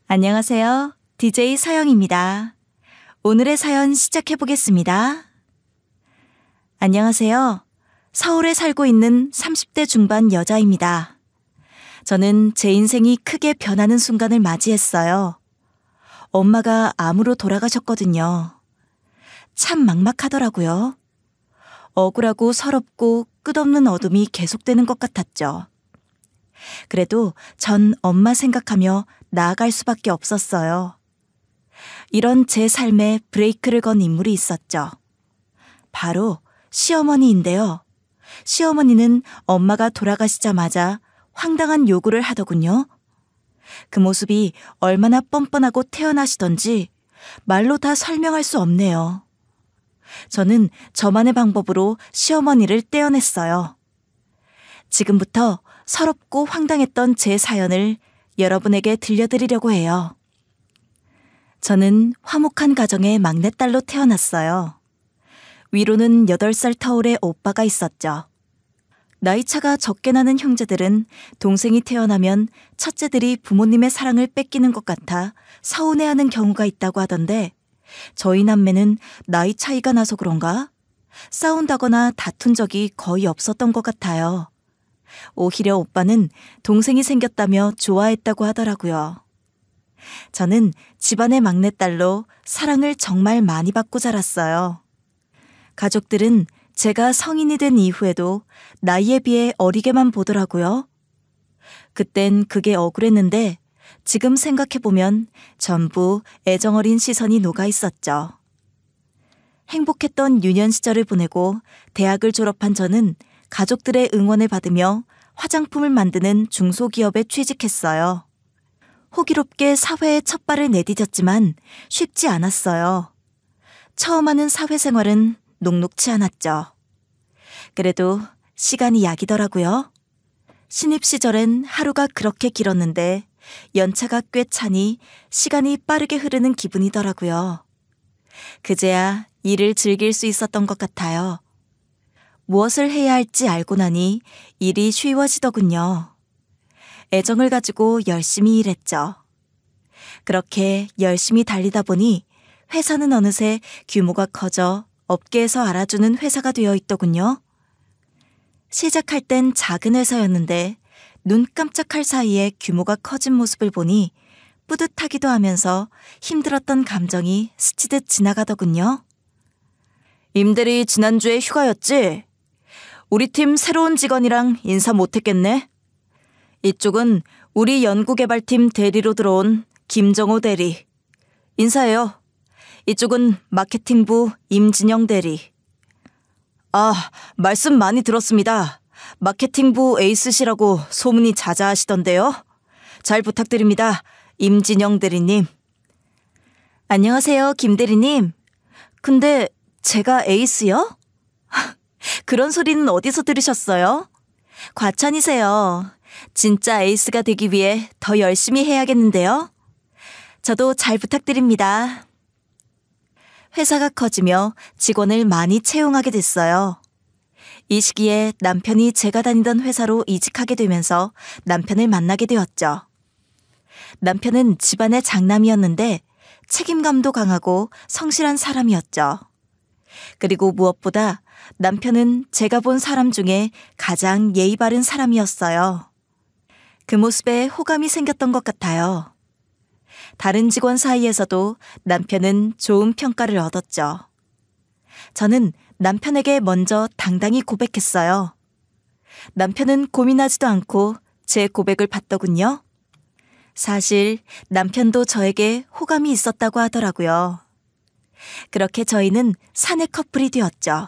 안녕하세요. DJ 서영입니다. 오늘의 사연 시작해 보겠습니다. 안녕하세요. 서울에 살고 있는 30대 중반 여자입니다. 저는 제 인생이 크게 변하는 순간을 맞이했어요. 엄마가 암으로 돌아가셨거든요. 참 막막하더라고요. 억울하고 서럽고 끝없는 어둠이 계속되는 것 같았죠. 그래도 전 엄마 생각하며 나아갈 수밖에 없었어요. 이런 제 삶에 브레이크를 건 인물이 있었죠. 바로 시어머니인데요. 시어머니는 엄마가 돌아가시자마자 황당한 요구를 하더군요. 그 모습이 얼마나 뻔뻔하고 태어나시던지 말로 다 설명할 수 없네요. 저는 저만의 방법으로 시어머니를 떼어냈어요. 지금부터 서럽고 황당했던 제 사연을 여러분에게 들려드리려고 해요. 저는 화목한 가정의 막내딸로 태어났어요. 위로는 8살 터울의 오빠가 있었죠. 나이차가 적게 나는 형제들은 동생이 태어나면 첫째들이 부모님의 사랑을 뺏기는 것 같아 서운해하는 경우가 있다고 하던데 저희 남매는 나이 차이가 나서 그런가? 싸운다거나 다툰 적이 거의 없었던 것 같아요. 오히려 오빠는 동생이 생겼다며 좋아했다고 하더라고요. 저는 집안의 막내딸로 사랑을 정말 많이 받고 자랐어요. 가족들은 제가 성인이 된 이후에도 나이에 비해 어리게만 보더라고요. 그땐 그게 억울했는데 지금 생각해보면 전부 애정어린 시선이 녹아 있었죠. 행복했던 유년 시절을 보내고 대학을 졸업한 저는 가족들의 응원을 받으며 화장품을 만드는 중소기업에 취직했어요. 호기롭게 사회에 첫 발을 내디뎠지만 쉽지 않았어요. 처음 하는 사회생활은 녹록치 않았죠. 그래도 시간이 약이더라고요. 신입 시절엔 하루가 그렇게 길었는데 연차가 꽤 차니 시간이 빠르게 흐르는 기분이더라고요. 그제야 일을 즐길 수 있었던 것 같아요. 무엇을 해야 할지 알고 나니 일이 쉬워지더군요. 애정을 가지고 열심히 일했죠. 그렇게 열심히 달리다 보니 회사는 어느새 규모가 커져 업계에서 알아주는 회사가 되어 있더군요. 시작할 땐 작은 회사였는데 눈 깜짝할 사이에 규모가 커진 모습을 보니 뿌듯하기도 하면서 힘들었던 감정이 스치듯 지나가더군요. 임대리 지난주에 휴가였지? 우리 팀 새로운 직원이랑 인사 못했겠네? 이쪽은 우리 연구개발팀 대리로 들어온 김정호 대리. 인사해요. 이쪽은 마케팅부 임진영 대리. 말씀 많이 들었습니다. 마케팅부 에이스시라고 소문이 자자하시던데요. 잘 부탁드립니다. 임진영 대리님. 안녕하세요, 김 대리님. 근데 제가 에이스요? 그런 소리는 어디서 들으셨어요? 과찬이세요. 진짜 에이스가 되기 위해 더 열심히 해야겠는데요. 저도 잘 부탁드립니다. 회사가 커지며 직원을 많이 채용하게 됐어요. 이 시기에 남편이 제가 다니던 회사로 이직하게 되면서 남편을 만나게 되었죠. 남편은 집안의 장남이었는데 책임감도 강하고 성실한 사람이었죠. 그리고 무엇보다 남편은 제가 본 사람 중에 가장 예의 바른 사람이었어요. 그 모습에 호감이 생겼던 것 같아요. 다른 직원 사이에서도 남편은 좋은 평가를 얻었죠. 저는 남편에게 먼저 당당히 고백했어요. 남편은 고민하지도 않고 제 고백을 받더군요. 사실 남편도 저에게 호감이 있었다고 하더라고요. 그렇게 저희는 사내 커플이 되었죠.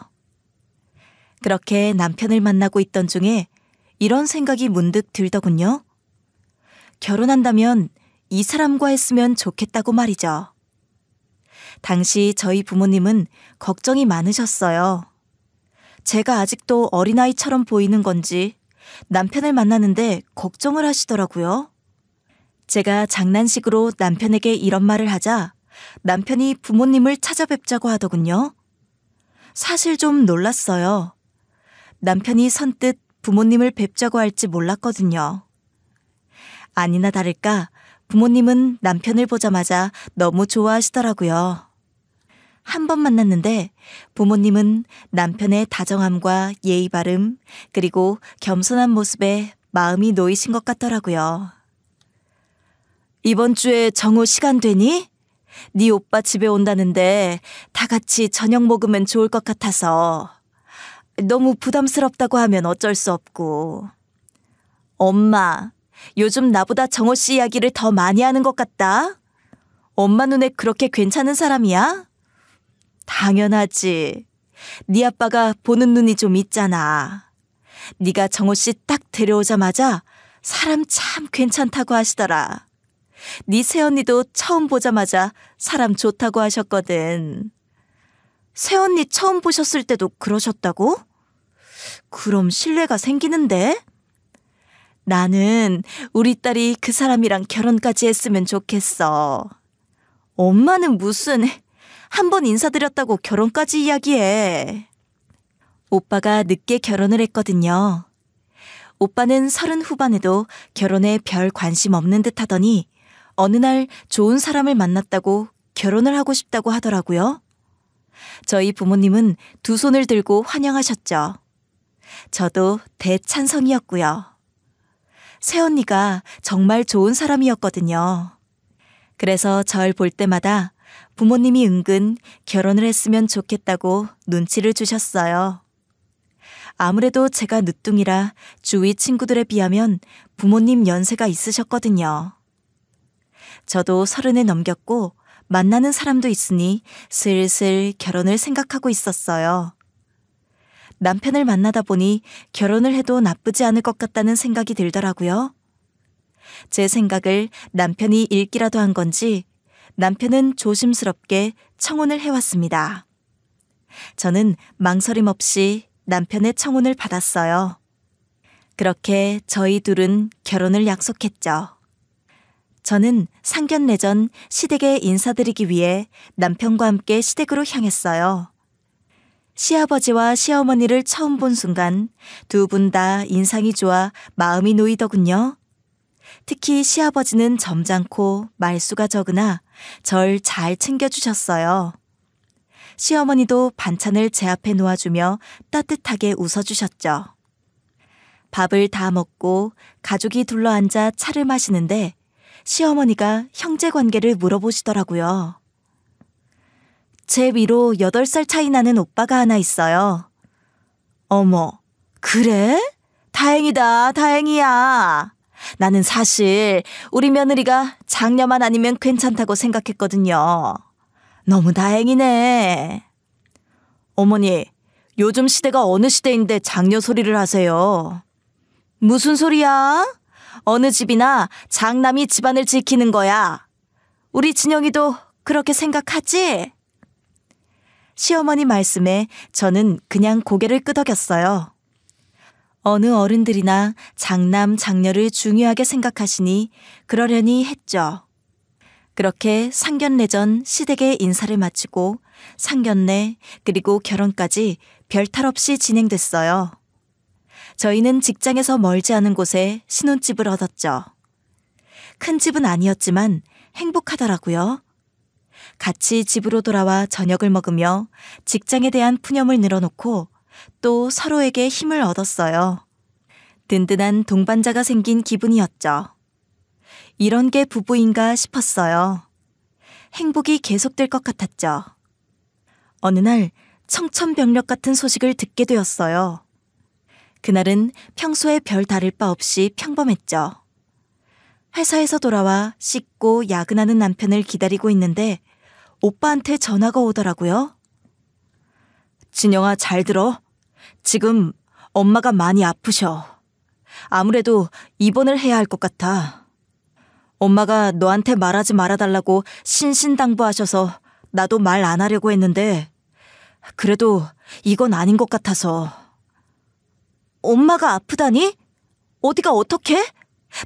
그렇게 남편을 만나고 있던 중에 이런 생각이 문득 들더군요. 결혼한다면 이 사람과 했으면 좋겠다고 말이죠. 당시 저희 부모님은 걱정이 많으셨어요. 제가 아직도 어린아이처럼 보이는 건지 남편을 만나는데 걱정을 하시더라고요. 제가 장난식으로 남편에게 이런 말을 하자 남편이 부모님을 찾아뵙자고 하더군요. 사실 좀 놀랐어요. 남편이 선뜻 부모님을 뵙자고 할지 몰랐거든요. 아니나 다를까 부모님은 남편을 보자마자 너무 좋아하시더라고요. 한 번 만났는데 부모님은 남편의 다정함과 예의 바름, 그리고 겸손한 모습에 마음이 놓이신 것 같더라고요. 이번 주에 정우 시간 되니? 네 오빠 집에 온다는데 다 같이 저녁 먹으면 좋을 것 같아서. 너무 부담스럽다고 하면 어쩔 수 없고. 엄마, 요즘 나보다 정호 씨 이야기를 더 많이 하는 것 같다. 엄마 눈에 그렇게 괜찮은 사람이야? 당연하지. 네 아빠가 보는 눈이 좀 있잖아. 네가 정호 씨 딱 데려오자마자 사람 참 괜찮다고 하시더라. 네 새언니도 처음 보자마자 사람 좋다고 하셨거든. 새언니 처음 보셨을 때도 그러셨다고? 그럼 신뢰가 생기는데? 나는 우리 딸이 그 사람이랑 결혼까지 했으면 좋겠어. 엄마는 무슨 한 번 인사드렸다고 결혼까지 이야기해. 오빠가 늦게 결혼을 했거든요. 오빠는 30 후반에도 결혼에 별 관심 없는 듯 하더니 어느 날 좋은 사람을 만났다고 결혼을 하고 싶다고 하더라고요. 저희 부모님은 두 손을 들고 환영하셨죠. 저도 대찬성이었고요. 새언니가 정말 좋은 사람이었거든요. 그래서 절 볼 때마다 부모님이 은근 결혼을 했으면 좋겠다고 눈치를 주셨어요. 아무래도 제가 늦둥이라 주위 친구들에 비하면 부모님 연세가 있으셨거든요. 저도 30을 넘겼고 만나는 사람도 있으니 슬슬 결혼을 생각하고 있었어요. 남편을 만나다 보니 결혼을 해도 나쁘지 않을 것 같다는 생각이 들더라고요. 제 생각을 남편이 읽기라도 한 건지 남편은 조심스럽게 청혼을 해왔습니다. 저는 망설임 없이 남편의 청혼을 받았어요. 그렇게 저희 둘은 결혼을 약속했죠. 저는 상견례전 시댁에 인사드리기 위해 남편과 함께 시댁으로 향했어요. 시아버지와 시어머니를 처음 본 순간 두 분 다 인상이 좋아 마음이 놓이더군요. 특히 시아버지는 점잖고 말수가 적으나 절 잘 챙겨주셨어요. 시어머니도 반찬을 제 앞에 놓아주며 따뜻하게 웃어주셨죠. 밥을 다 먹고 가족이 둘러앉아 차를 마시는데 시어머니가 형제 관계를 물어보시더라고요. 제 위로 8살 차이 나는 오빠가 하나 있어요. 어머, 그래? 다행이다, 다행이야. 나는 사실 우리 며느리가 장녀만 아니면 괜찮다고 생각했거든요. 너무 다행이네. 어머니, 요즘 시대가 어느 시대인데 장녀 소리를 하세요. 무슨 소리야? 어느 집이나 장남이 집안을 지키는 거야. 우리 진영이도 그렇게 생각하지? 시어머니 말씀에 저는 그냥 고개를 끄덕였어요. 어느 어른들이나 장남, 장녀를 중요하게 생각하시니 그러려니 했죠. 그렇게 상견례전 시댁의 인사를 마치고 상견례 그리고 결혼까지 별탈 없이 진행됐어요. 저희는 직장에서 멀지 않은 곳에 신혼집을 얻었죠. 큰 집은 아니었지만 행복하더라고요. 같이 집으로 돌아와 저녁을 먹으며 직장에 대한 푸념을 늘어놓고 또 서로에게 힘을 얻었어요. 든든한 동반자가 생긴 기분이었죠. 이런 게 부부인가 싶었어요. 행복이 계속될 것 같았죠. 어느 날 청천벽력 같은 소식을 듣게 되었어요. 그날은 평소에 별 다를 바 없이 평범했죠. 회사에서 돌아와 씻고 야근하는 남편을 기다리고 있는데 오빠한테 전화가 오더라고요. 진영아, 잘 들어. 지금 엄마가 많이 아프셔. 아무래도 입원을 해야 할 것 같아. 엄마가 너한테 말하지 말아달라고 신신당부하셔서 나도 말 안 하려고 했는데 그래도 이건 아닌 것 같아서. 엄마가 아프다니? 어디가 어떻게?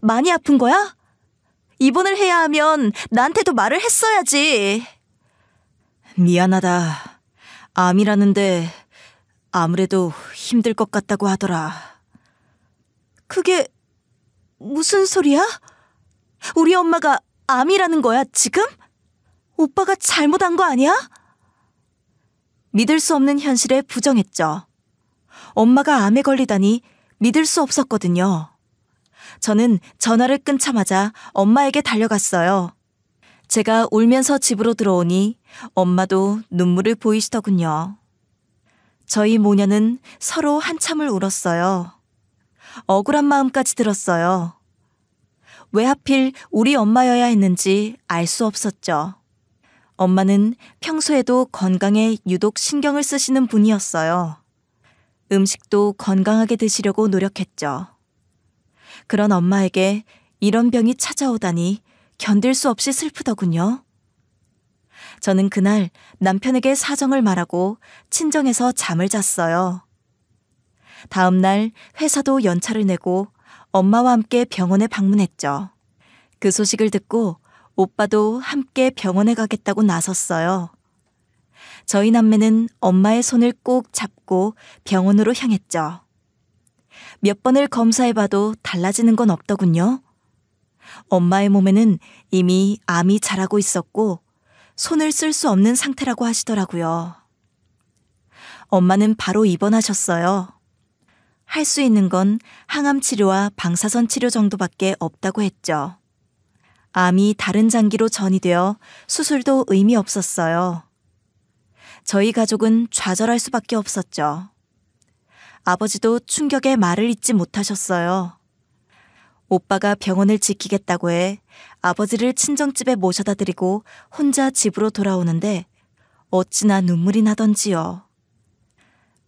많이 아픈 거야? 입원을 해야 하면 나한테도 말을 했어야지. 미안하다. 암이라는데 아무래도 힘들 것 같다고 하더라. 그게 무슨 소리야? 우리 엄마가 암이라는 거야, 지금? 오빠가 잘못한 거 아니야? 믿을 수 없는 현실에 부정했죠. 엄마가 암에 걸리다니 믿을 수 없었거든요. 저는 전화를 끊자마자 엄마에게 달려갔어요. 제가 울면서 집으로 들어오니 엄마도 눈물을 보이시더군요. 저희 모녀는 서로 한참을 울었어요. 억울한 마음까지 들었어요. 왜 하필 우리 엄마여야 했는지 알 수 없었죠. 엄마는 평소에도 건강에 유독 신경을 쓰시는 분이었어요. 음식도 건강하게 드시려고 노력했죠. 그런 엄마에게 이런 병이 찾아오다니 견딜 수 없이 슬프더군요. 저는 그날 남편에게 사정을 말하고 친정에서 잠을 잤어요. 다음 날 회사도 연차를 내고 엄마와 함께 병원에 방문했죠. 그 소식을 듣고 오빠도 함께 병원에 가겠다고 나섰어요. 저희 남매는 엄마의 손을 꼭 잡고 병원으로 향했죠. 몇 번을 검사해봐도 달라지는 건 없더군요. 엄마의 몸에는 이미 암이 자라고 있었고 손을 쓸 수 없는 상태라고 하시더라고요. 엄마는 바로 입원하셨어요. 할 수 있는 건 항암 치료와 방사선 치료 정도밖에 없다고 했죠. 암이 다른 장기로 전이되어 수술도 의미 없었어요. 저희 가족은 좌절할 수밖에 없었죠. 아버지도 충격에 말을 잇지 못하셨어요. 오빠가 병원을 지키겠다고 해 아버지를 친정집에 모셔다 드리고 혼자 집으로 돌아오는데 어찌나 눈물이 나던지요.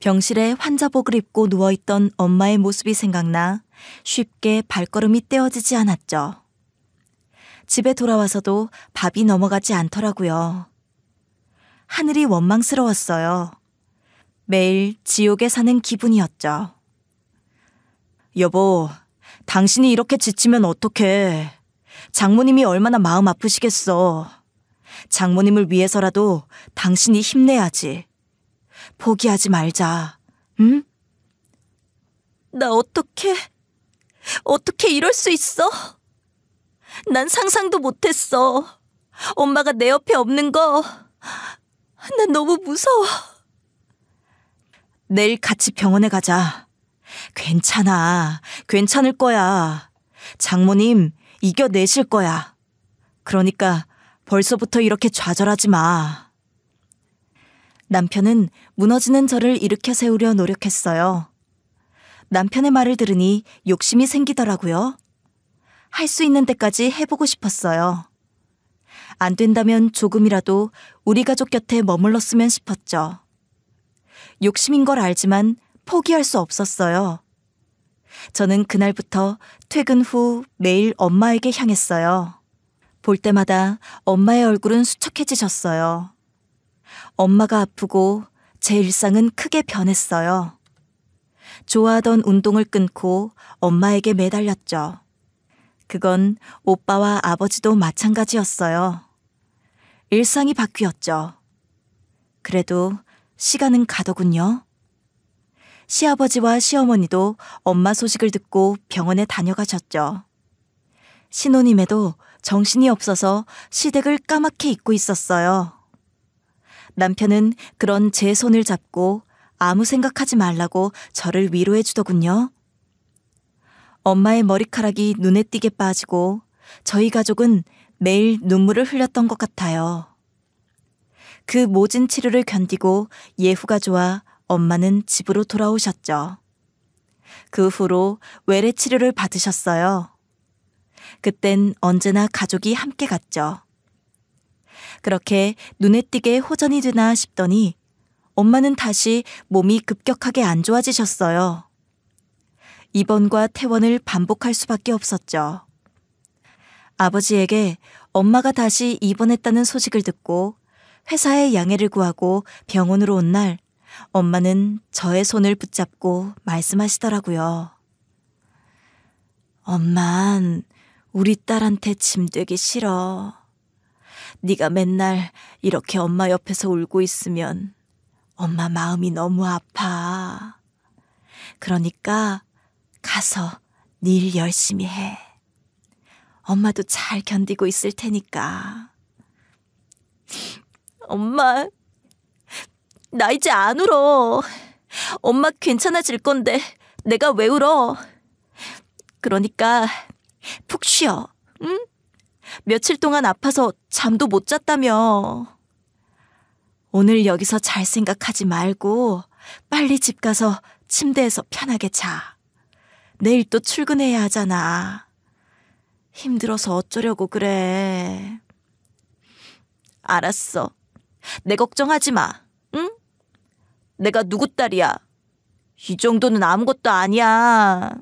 병실에 환자복을 입고 누워있던 엄마의 모습이 생각나 쉽게 발걸음이 떼어지지 않았죠. 집에 돌아와서도 밥이 넘어가지 않더라고요. 하늘이 원망스러웠어요. 매일 지옥에 사는 기분이었죠. 여보, 당신이 이렇게 지치면 어떡해. 장모님이 얼마나 마음 아프시겠어. 장모님을 위해서라도 당신이 힘내야지. 포기하지 말자, 응? 나 어떻게 이럴 수 있어? 난 상상도 못했어. 엄마가 내 옆에 없는 거. 난 너무 무서워. 내일 같이 병원에 가자. 괜찮아. 괜찮을 거야. 장모님 이겨내실 거야. 그러니까 벌써부터 이렇게 좌절하지 마. 남편은 무너지는 저를 일으켜 세우려 노력했어요. 남편의 말을 들으니 욕심이 생기더라고요. 할 수 있는 데까지 해보고 싶었어요. 안 된다면 조금이라도 우리 가족 곁에 머물렀으면 싶었죠. 욕심인 걸 알지만 포기할 수 없었어요. 저는 그날부터 퇴근 후 매일 엄마에게 향했어요. 볼 때마다 엄마의 얼굴은 수척해지셨어요. 엄마가 아프고 제 일상은 크게 변했어요. 좋아하던 운동을 끊고 엄마에게 매달렸죠. 그건 오빠와 아버지도 마찬가지였어요. 일상이 바뀌었죠. 그래도 시간은 가더군요. 시아버지와 시어머니도 엄마 소식을 듣고 병원에 다녀가셨죠. 신혼임에도 정신이 없어서 시댁을 까맣게 잊고 있었어요. 남편은 그런 제 손을 잡고 아무 생각하지 말라고 저를 위로해 주더군요. 엄마의 머리카락이 눈에 띄게 빠지고 저희 가족은 매일 눈물을 흘렸던 것 같아요. 그 모진 치료를 견디고 예후가 좋아 엄마는 집으로 돌아오셨죠. 그 후로 외래 치료를 받으셨어요. 그땐 언제나 가족이 함께 갔죠. 그렇게 눈에 띄게 호전이 되나 싶더니 엄마는 다시 몸이 급격하게 안 좋아지셨어요. 입원과 퇴원을 반복할 수밖에 없었죠. 아버지에게 엄마가 다시 입원했다는 소식을 듣고 회사에 양해를 구하고 병원으로 온 날 엄마는 저의 손을 붙잡고 말씀하시더라고요. 엄만 우리 딸한테 짐 되기 싫어. 네가 맨날 이렇게 엄마 옆에서 울고 있으면 엄마 마음이 너무 아파. 그러니까 가서 네 일 열심히 해. 엄마도 잘 견디고 있을 테니까. 엄마, 나 이제 안 울어. 엄마 괜찮아질 건데 내가 왜 울어? 그러니까 푹 쉬어, 응? 며칠 동안 아파서 잠도 못 잤다며. 오늘 여기서 잘 생각하지 말고 빨리 집 가서 침대에서 편하게 자. 내일 또 출근해야 하잖아. 힘들어서 어쩌려고 그래. 알았어. 내 걱정하지 마, 응? 내가 누구 딸이야. 이 정도는 아무것도 아니야.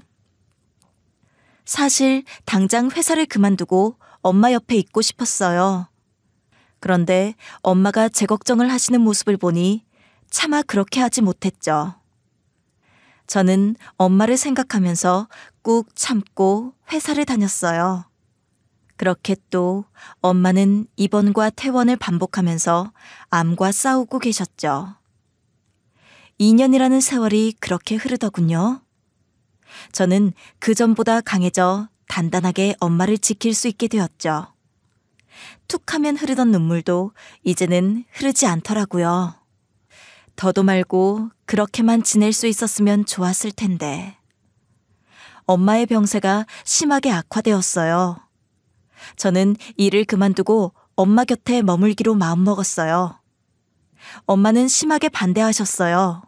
사실 당장 회사를 그만두고 엄마 옆에 있고 싶었어요. 그런데 엄마가 제 걱정을 하시는 모습을 보니 차마 그렇게 하지 못했죠. 저는 엄마를 생각하면서 꾹 참고 회사를 다녔어요. 그렇게 또 엄마는 입원과 퇴원을 반복하면서 암과 싸우고 계셨죠. 2년이라는 세월이 그렇게 흐르더군요. 저는 그전보다 강해져 단단하게 엄마를 지킬 수 있게 되었죠. 툭 하면 흐르던 눈물도 이제는 흐르지 않더라고요. 더도 말고 그렇게만 지낼 수 있었으면 좋았을 텐데. 엄마의 병세가 심하게 악화되었어요. 저는 일을 그만두고 엄마 곁에 머물기로 마음먹었어요. 엄마는 심하게 반대하셨어요.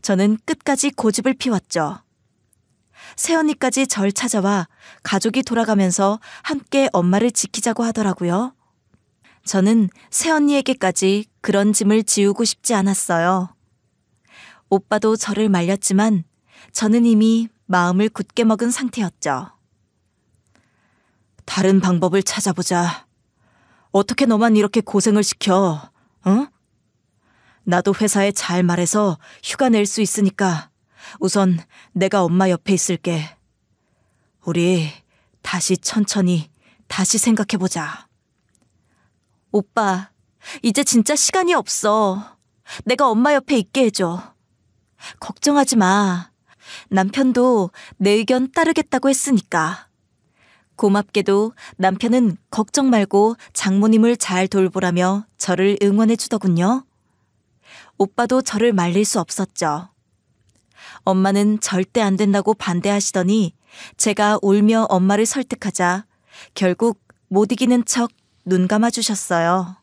저는 끝까지 고집을 피웠죠. 새언니까지 절 찾아와 가족이 돌아가면서 함께 엄마를 지키자고 하더라고요. 저는 새언니에게까지 그런 짐을 지우고 싶지 않았어요. 오빠도 저를 말렸지만 저는 이미 마음을 굳게 먹은 상태였죠. 다른 방법을 찾아보자. 어떻게 너만 이렇게 고생을 시켜, 어? 나도 회사에 잘 말해서 휴가 낼 수 있으니까 우선 내가 엄마 옆에 있을게. 우리 다시 천천히 다시 생각해보자. 오빠, 이제 진짜 시간이 없어. 내가 엄마 옆에 있게 해줘. 걱정하지 마. 남편도 내 의견 따르겠다고 했으니까. 고맙게도 남편은 걱정 말고 장모님을 잘 돌보라며 저를 응원해 주더군요. 오빠도 저를 말릴 수 없었죠. 엄마는 절대 안 된다고 반대하시더니 제가 울며 엄마를 설득하자 결국 못 이기는 척 눈 감아주셨어요.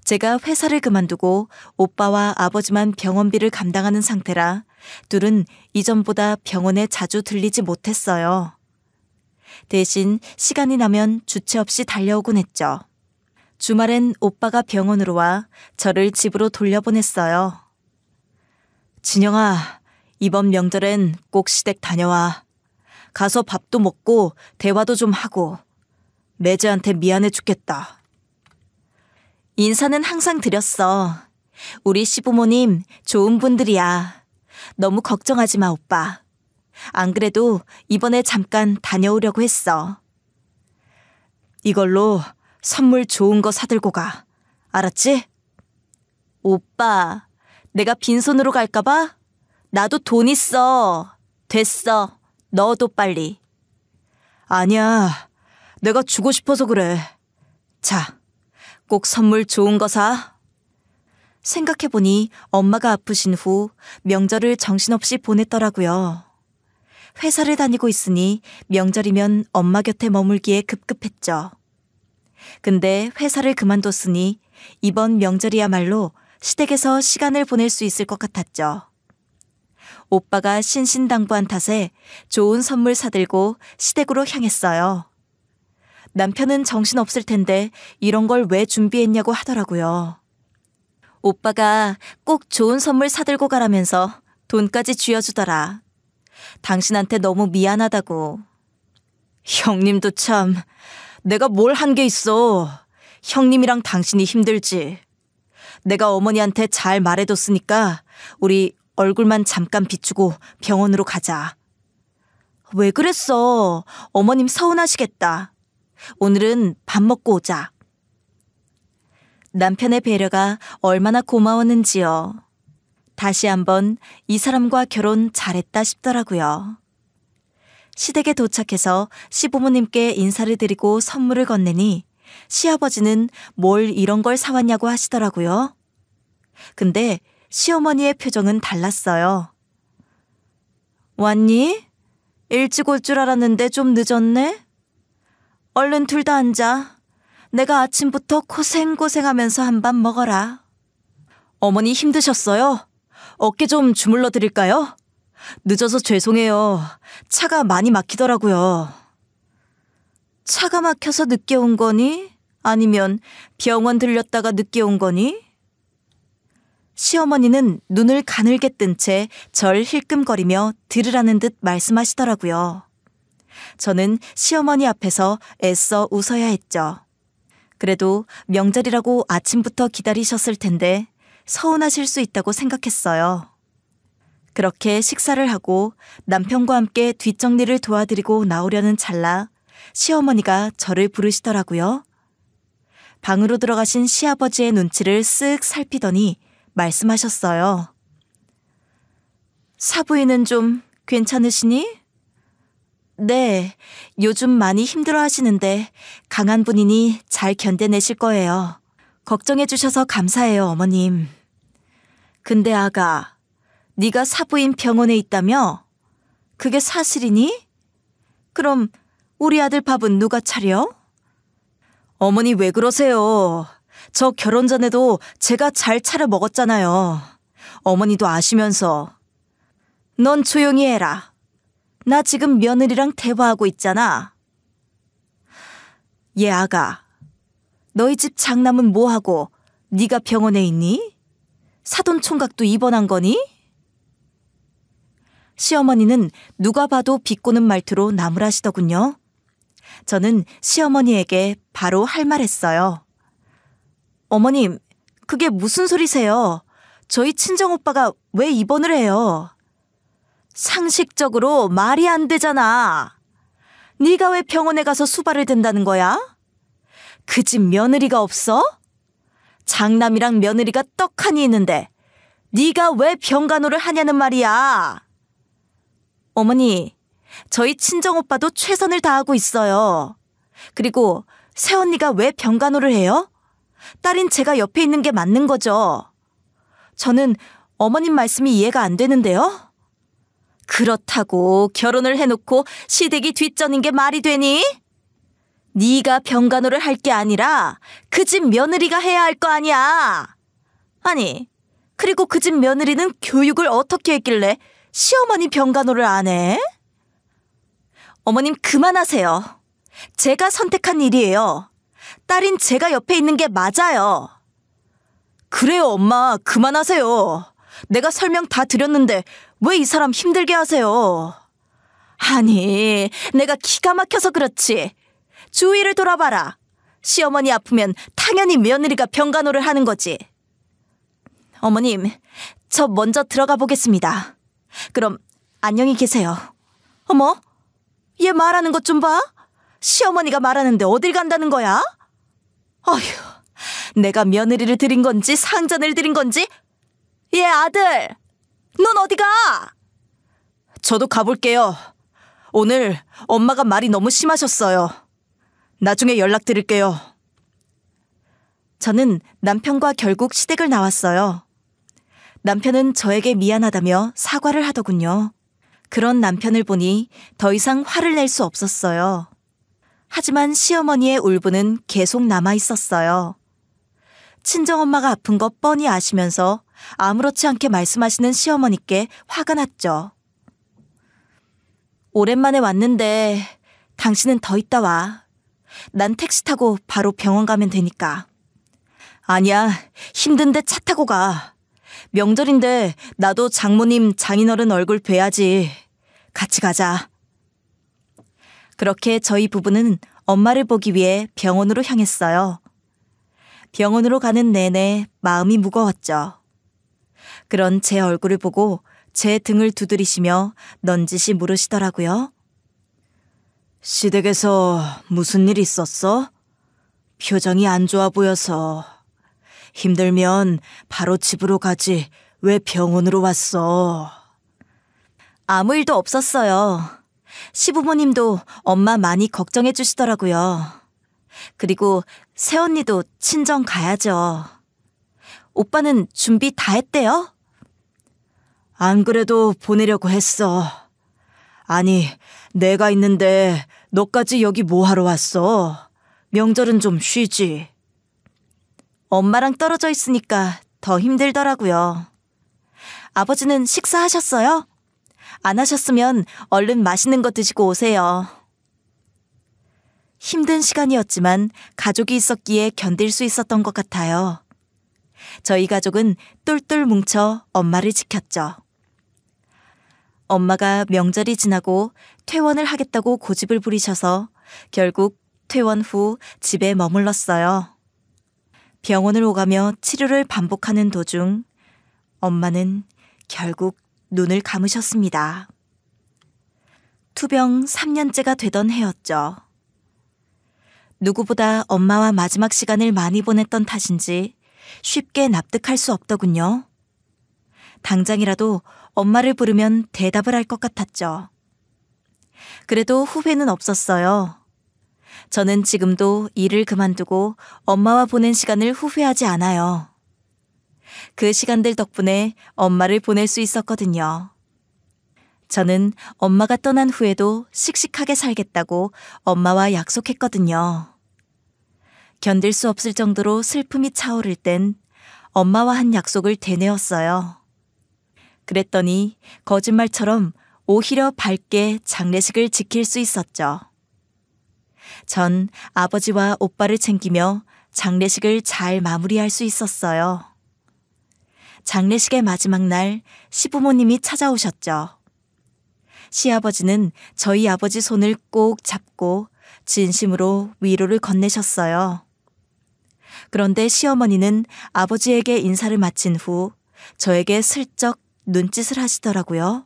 제가 회사를 그만두고 오빠와 아버지만 병원비를 감당하는 상태라 둘은 이전보다 병원에 자주 들리지 못했어요. 대신 시간이 나면 주체 없이 달려오곤 했죠. 주말엔 오빠가 병원으로 와 저를 집으로 돌려보냈어요. 진영아, 이번 명절엔 꼭 시댁 다녀와. 가서 밥도 먹고 대화도 좀 하고. 매제한테 미안해 죽겠다. 인사는 항상 드렸어. 우리 시부모님 좋은 분들이야. 너무 걱정하지 마, 오빠. 안 그래도 이번에 잠깐 다녀오려고 했어. 이걸로 선물 좋은 거 사들고 가. 알았지? 오빠, 내가 빈손으로 갈까봐? 나도 돈 있어. 됐어. 넣어도 빨리. 아니야. 내가 주고 싶어서 그래. 자, 꼭 선물 좋은 거 사. 생각해보니 엄마가 아프신 후 명절을 정신없이 보냈더라고요. 회사를 다니고 있으니 명절이면 엄마 곁에 머물기에 급급했죠. 근데 회사를 그만뒀으니 이번 명절이야말로 시댁에서 시간을 보낼 수 있을 것 같았죠. 오빠가 신신당부한 탓에 좋은 선물 사들고 시댁으로 향했어요. 남편은 정신없을 텐데 이런 걸 왜 준비했냐고 하더라고요. 오빠가 꼭 좋은 선물 사들고 가라면서 돈까지 쥐어주더라. 당신한테 너무 미안하다고. 형님도 참, 내가 뭘 한 게 있어. 형님이랑 당신이 힘들지. 내가 어머니한테 잘 말해뒀으니까 우리 얼굴만 잠깐 비추고 병원으로 가자. 왜 그랬어? 어머님 서운하시겠다. 오늘은 밥 먹고 오자. 남편의 배려가 얼마나 고마웠는지요. 다시 한번 이 사람과 결혼 잘했다 싶더라고요. 시댁에 도착해서 시부모님께 인사를 드리고 선물을 건네니 시아버지는 뭘 이런 걸 사왔냐고 하시더라고요. 근데 시어머니의 표정은 달랐어요. 왔니? 일찍 올 줄 알았는데 좀 늦었네? 얼른 둘 다 앉아. 내가 아침부터 고생고생하면서 한 밥 먹어라. 어머니 힘드셨어요? 어깨 좀 주물러 드릴까요? 늦어서 죄송해요. 차가 많이 막히더라고요. 차가 막혀서 늦게 온 거니? 아니면 병원 들렸다가 늦게 온 거니? 시어머니는 눈을 가늘게 뜬 채 절 힐끔거리며 들으라는 듯 말씀하시더라고요. 저는 시어머니 앞에서 애써 웃어야 했죠. 그래도 명절이라고 아침부터 기다리셨을 텐데 서운하실 수 있다고 생각했어요. 그렇게 식사를 하고 남편과 함께 뒷정리를 도와드리고 나오려는 찰나 시어머니가 저를 부르시더라고요. 방으로 들어가신 시아버지의 눈치를 쓱 살피더니 말씀하셨어요. 사부인은 좀 괜찮으시니? 네, 요즘 많이 힘들어 하시는데 강한 분이니 잘 견뎌내실 거예요. 걱정해 주셔서 감사해요, 어머님. 근데 아가, 네가 사부인 병원에 있다며? 그게 사실이니? 그럼 우리 아들 밥은 누가 차려? 어머니 왜 그러세요? 저 결혼 전에도 제가 잘 차려 먹었잖아요. 어머니도 아시면서. 넌 조용히 해라. 나 지금 며느리랑 대화하고 있잖아. 얘 아가, 너희 집 장남은 뭐하고 네가 병원에 있니? 사돈총각도 입원한 거니? 시어머니는 누가 봐도 비꼬는 말투로 나무라시더군요. 저는 시어머니에게 바로 할 말했어요. 어머님, 그게 무슨 소리세요? 저희 친정오빠가 왜 입원을 해요? 상식적으로 말이 안 되잖아. 네가 왜 병원에 가서 수발을 댄다는 거야? 그 집 며느리가 없어? 장남이랑 며느리가 떡하니 있는데 네가 왜 병간호를 하냐는 말이야. 어머니, 저희 친정오빠도 최선을 다하고 있어요. 그리고 새언니가 왜 병간호를 해요? 딸인 제가 옆에 있는 게 맞는 거죠. 저는 어머님 말씀이 이해가 안 되는데요. 그렇다고 결혼을 해놓고 시댁이 뒷전인 게 말이 되니? 네가 병간호를 할 게 아니라 그 집 며느리가 해야 할 거 아니야. 아니, 그리고 그 집 며느리는 교육을 어떻게 했길래 시어머니 병간호를 안 해? 어머님 그만하세요. 제가 선택한 일이에요. 딸인 제가 옆에 있는 게 맞아요. 그래요, 엄마. 그만하세요. 내가 설명 다 드렸는데 왜 이 사람 힘들게 하세요? 아니, 내가 기가 막혀서 그렇지. 주위를 돌아봐라. 시어머니 아프면 당연히 며느리가 병간호를 하는 거지. 어머님, 저 먼저 들어가 보겠습니다. 그럼 안녕히 계세요. 어머, 얘 말하는 것 좀 봐. 시어머니가 말하는데 어딜 간다는 거야? 어휴, 내가 며느리를 들인 건지 상전을 들인 건지. 얘 아들, 넌 어디 가? 저도 가볼게요. 오늘 엄마가 말이 너무 심하셨어요. 나중에 연락드릴게요. 저는 남편과 결국 시댁을 나왔어요. 남편은 저에게 미안하다며 사과를 하더군요. 그런 남편을 보니 더 이상 화를 낼 수 없었어요. 하지만 시어머니의 울분은 계속 남아 있었어요. 친정엄마가 아픈 거 뻔히 아시면서 아무렇지 않게 말씀하시는 시어머니께 화가 났죠. 오랜만에 왔는데 당신은 더 있다 와. 난 택시 타고 바로 병원 가면 되니까. 아니야, 힘든데 차 타고 가. 명절인데 나도 장모님 장인어른 얼굴 뵈야지. 같이 가자. 그렇게 저희 부부는 엄마를 보기 위해 병원으로 향했어요. 병원으로 가는 내내 마음이 무거웠죠. 그런 제 얼굴을 보고 제 등을 두드리시며 넌지시 물으시더라고요. 시댁에서 무슨 일 있었어? 표정이 안 좋아 보여서. 힘들면 바로 집으로 가지 왜 병원으로 왔어? 아무 일도 없었어요. 시부모님도 엄마 많이 걱정해 주시더라고요. 그리고 새언니도 친정 가야죠. 오빠는 준비 다 했대요? 안 그래도 보내려고 했어. 아니, 내가 있는데 너까지 여기 뭐하러 왔어? 명절은 좀 쉬지. 엄마랑 떨어져 있으니까 더 힘들더라고요. 아버지는 식사하셨어요? 안 하셨으면 얼른 맛있는 거 드시고 오세요. 힘든 시간이었지만 가족이 있었기에 견딜 수 있었던 것 같아요. 저희 가족은 똘똘 뭉쳐 엄마를 지켰죠. 엄마가 명절이 지나고 퇴원을 하겠다고 고집을 부리셔서 결국 퇴원 후 집에 머물렀어요. 병원을 오가며 치료를 반복하는 도중 엄마는 결국 눈을 감으셨습니다. 투병 3년째가 되던 해였죠. 누구보다 엄마와 마지막 시간을 많이 보냈던 탓인지 쉽게 납득할 수 없더군요. 당장이라도 엄마를 부르면 대답을 할 것 같았죠. 그래도 후회는 없었어요. 저는 지금도 일을 그만두고 엄마와 보낸 시간을 후회하지 않아요. 그 시간들 덕분에 엄마를 보낼 수 있었거든요. 저는 엄마가 떠난 후에도 씩씩하게 살겠다고 엄마와 약속했거든요. 견딜 수 없을 정도로 슬픔이 차오를 땐 엄마와 한 약속을 되뇌었어요. 그랬더니 거짓말처럼 오히려 밝게 장례식을 지킬 수 있었죠. 전 아버지와 오빠를 챙기며 장례식을 잘 마무리할 수 있었어요. 장례식의 마지막 날 시부모님이 찾아오셨죠. 시아버지는 저희 아버지 손을 꼭 잡고 진심으로 위로를 건네셨어요. 그런데 시어머니는 아버지에게 인사를 마친 후 저에게 슬쩍 눈짓을 하시더라고요.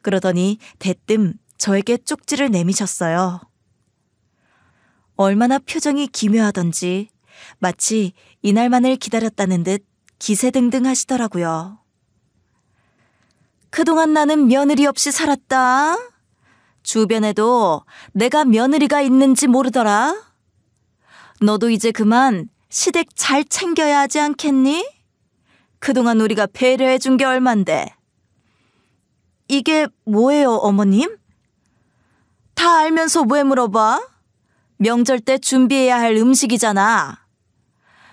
그러더니 대뜸 저에게 쪽지를 내미셨어요. 얼마나 표정이 기묘하던지 마치 이날만을 기다렸다는 듯 기세등등 하시더라고요. 그동안 나는 며느리 없이 살았다. 주변에도 내가 며느리가 있는지 모르더라. 너도 이제 그만 시댁 잘 챙겨야 하지 않겠니? 그동안 우리가 배려해 준 게 얼만데. 이게 뭐예요, 어머님? 다 알면서 왜 물어봐? 명절 때 준비해야 할 음식이잖아.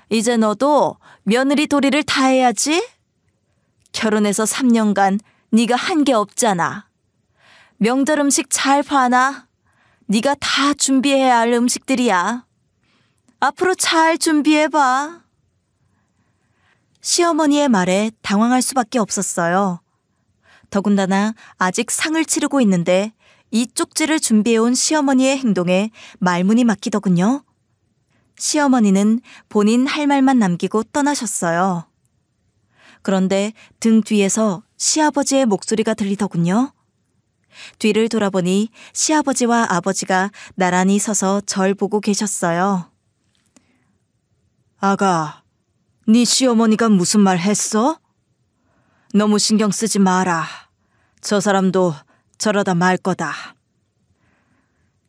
이제 너도 며느리 도리를 다 해야지. 결혼해서 3년간 네가 한 게 없잖아. 명절 음식 잘 봐놔. 네가 다 준비해야 할 음식들이야. 앞으로 잘 준비해봐. 시어머니의 말에 당황할 수밖에 없었어요. 더군다나 아직 상을 치르고 있는데 이 쪽지를 준비해온 시어머니의 행동에 말문이 막히더군요. 시어머니는 본인 할 말만 남기고 떠나셨어요. 그런데 등 뒤에서 시아버지의 목소리가 들리더군요. 뒤를 돌아보니 시아버지와 아버지가 나란히 서서 절 보고 계셨어요. 아가, 네 시어머니가 무슨 말 했어? 너무 신경 쓰지 마라. 저 사람도 저러다 말 거다.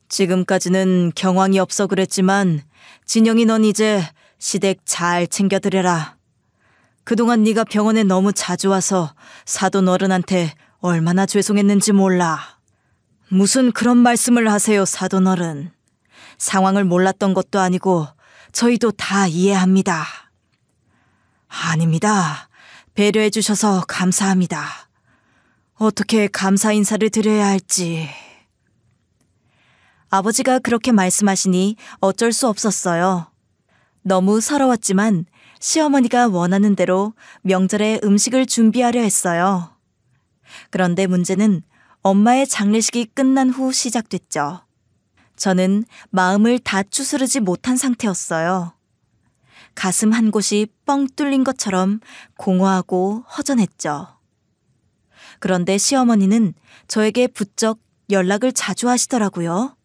지금까지는 경황이 없어 그랬지만 진영이 넌 이제 시댁 잘 챙겨드려라. 그동안 네가 병원에 너무 자주 와서 사돈 어른한테 얼마나 죄송했는지 몰라. 무슨 그런 말씀을 하세요, 사돈 어른. 상황을 몰랐던 것도 아니고 저희도 다 이해합니다. 아닙니다. 배려해 주셔서 감사합니다. 어떻게 감사 인사를 드려야 할지. 아버지가 그렇게 말씀하시니 어쩔 수 없었어요. 너무 서러웠지만 시어머니가 원하는 대로 명절에 음식을 준비하려 했어요. 그런데 문제는 엄마의 장례식이 끝난 후 시작됐죠. 저는 마음을 다 추스르지 못한 상태였어요. 가슴 한 곳이 뻥 뚫린 것처럼 공허하고 허전했죠. 그런데 시어머니는 저에게 부쩍 연락을 자주 하시더라고요.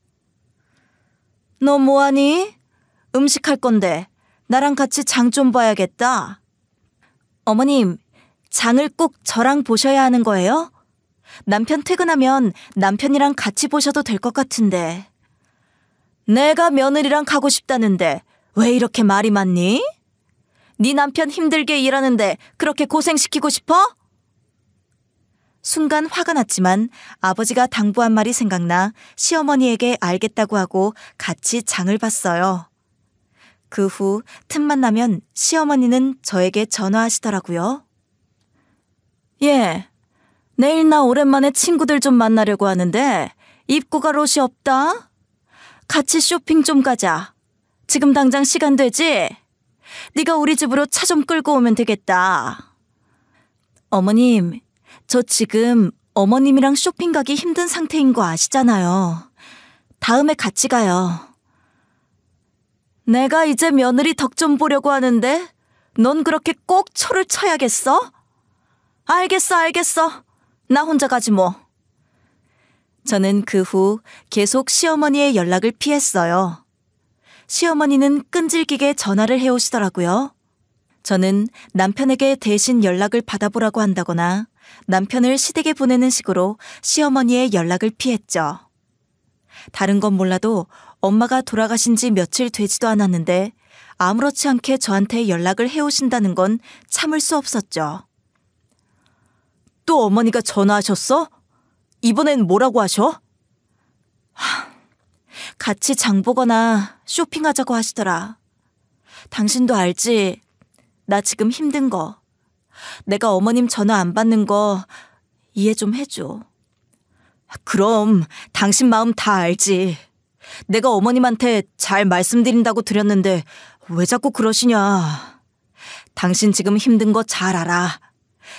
너 뭐하니? 음식할 건데 나랑 같이 장 좀 봐야겠다. 어머님, 장을 꼭 저랑 보셔야 하는 거예요? 남편 퇴근하면 남편이랑 같이 보셔도 될 것 같은데. 내가 며느리랑 가고 싶다는데 왜 이렇게 말이 많니? 네 남편 힘들게 일하는데 그렇게 고생시키고 싶어? 순간 화가 났지만 아버지가 당부한 말이 생각나 시어머니에게 알겠다고 하고 같이 장을 봤어요. 그 후 틈만 나면 시어머니는 저에게 전화하시더라고요. 예, 내일 나 오랜만에 친구들 좀 만나려고 하는데 입고 갈 옷이 없다. 같이 쇼핑 좀 가자. 지금 당장 시간 되지? 네가 우리 집으로 차 좀 끌고 오면 되겠다. 어머님, 저 지금 어머님이랑 쇼핑 가기 힘든 상태인 거 아시잖아요. 다음에 같이 가요. 내가 이제 며느리 덕 좀 보려고 하는데 넌 그렇게 꼭 초를 쳐야겠어? 알겠어. 나 혼자 가지 뭐. 저는 그 후 계속 시어머니의 연락을 피했어요. 시어머니는 끈질기게 전화를 해오시더라고요. 저는 남편에게 대신 연락을 받아보라고 한다거나 남편을 시댁에 보내는 식으로 시어머니의 연락을 피했죠. 다른 건 몰라도 엄마가 돌아가신 지 며칠 되지도 않았는데 아무렇지 않게 저한테 연락을 해오신다는 건 참을 수 없었죠. 또 어머니가 전화하셨어? 이번엔 뭐라고 하셔? 같이 장 보거나 쇼핑하자고 하시더라. 당신도 알지? 나 지금 힘든 거. 내가 어머님 전화 안 받는 거 이해 좀 해줘. 그럼 당신 마음 다 알지. 내가 어머님한테 잘 말씀드린다고 드렸는데 왜 자꾸 그러시냐. 당신 지금 힘든 거 잘 알아.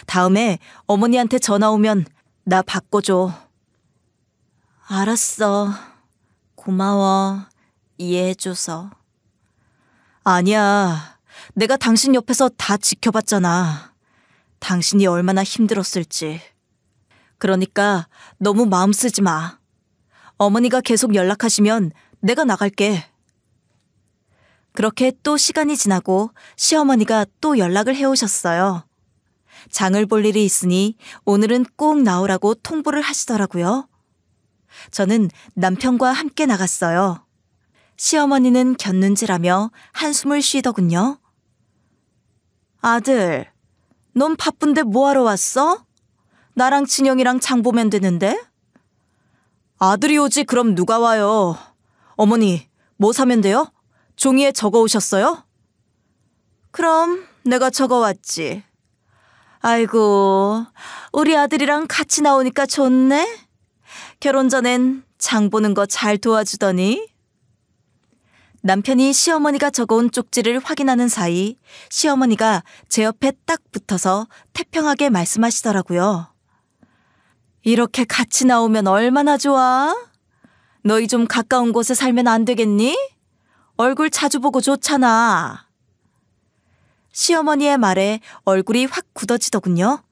다음에 어머니한테 전화 오면 나 바꿔줘. 알았어. 고마워. 이해해줘서. 아니야. 내가 당신 옆에서 다 지켜봤잖아. 당신이 얼마나 힘들었을지. 그러니까 너무 마음 쓰지 마. 어머니가 계속 연락하시면 내가 나갈게. 그렇게 또 시간이 지나고 시어머니가 또 연락을 해오셨어요. 장을 볼 일이 있으니 오늘은 꼭 나오라고 통보를 하시더라고요. 저는 남편과 함께 나갔어요. 시어머니는 곁눈질하며 한숨을 쉬더군요. 아들, 넌 바쁜데 뭐하러 왔어? 나랑 진영이랑 장 보면 되는데? 아들이 오지 그럼 누가 와요? 어머니, 뭐 사면 돼요? 종이에 적어 오셨어요? 그럼 내가 적어왔지. 아이고, 우리 아들이랑 같이 나오니까 좋네. 결혼 전엔 장 보는 거 잘 도와주더니. 남편이 시어머니가 적어온 쪽지를 확인하는 사이 시어머니가 제 옆에 딱 붙어서 태평하게 말씀하시더라고요. 이렇게 같이 나오면 얼마나 좋아? 너희 좀 가까운 곳에 살면 안 되겠니? 얼굴 자주 보고 좋잖아. 시어머니의 말에 얼굴이 확 굳어지더군요.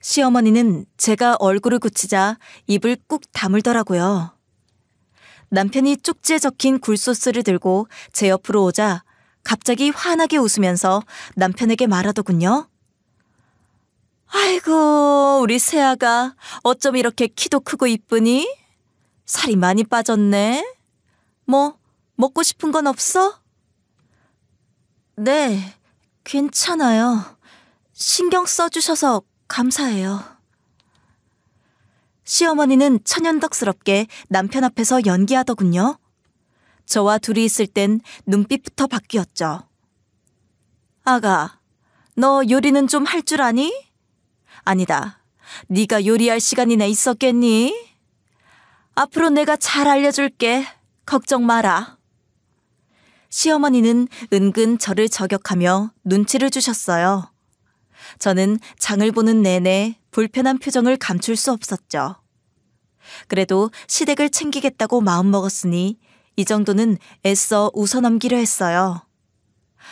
시어머니는 제가 얼굴을 굳히자 입을 꾹 다물더라고요. 남편이 쪽지에 적힌 굴소스를 들고 제 옆으로 오자 갑자기 환하게 웃으면서 남편에게 말하더군요. 아이고, 우리 새아가 어쩜 이렇게 키도 크고 이쁘니? 살이 많이 빠졌네. 뭐 먹고 싶은 건 없어? 네, 괜찮아요. 신경 써주셔서 감사해요. 시어머니는 천연덕스럽게 남편 앞에서 연기하더군요. 저와 둘이 있을 땐 눈빛부터 바뀌었죠. 아가, 너 요리는 좀 할 줄 아니? 아니다. 네가 요리할 시간이나 있었겠니? 앞으로 내가 잘 알려줄게. 걱정 마라. 시어머니는 은근 저를 저격하며 눈치를 주셨어요. 저는 장을 보는 내내 불편한 표정을 감출 수 없었죠. 그래도 시댁을 챙기겠다고 마음먹었으니 이 정도는 애써 웃어넘기려 했어요.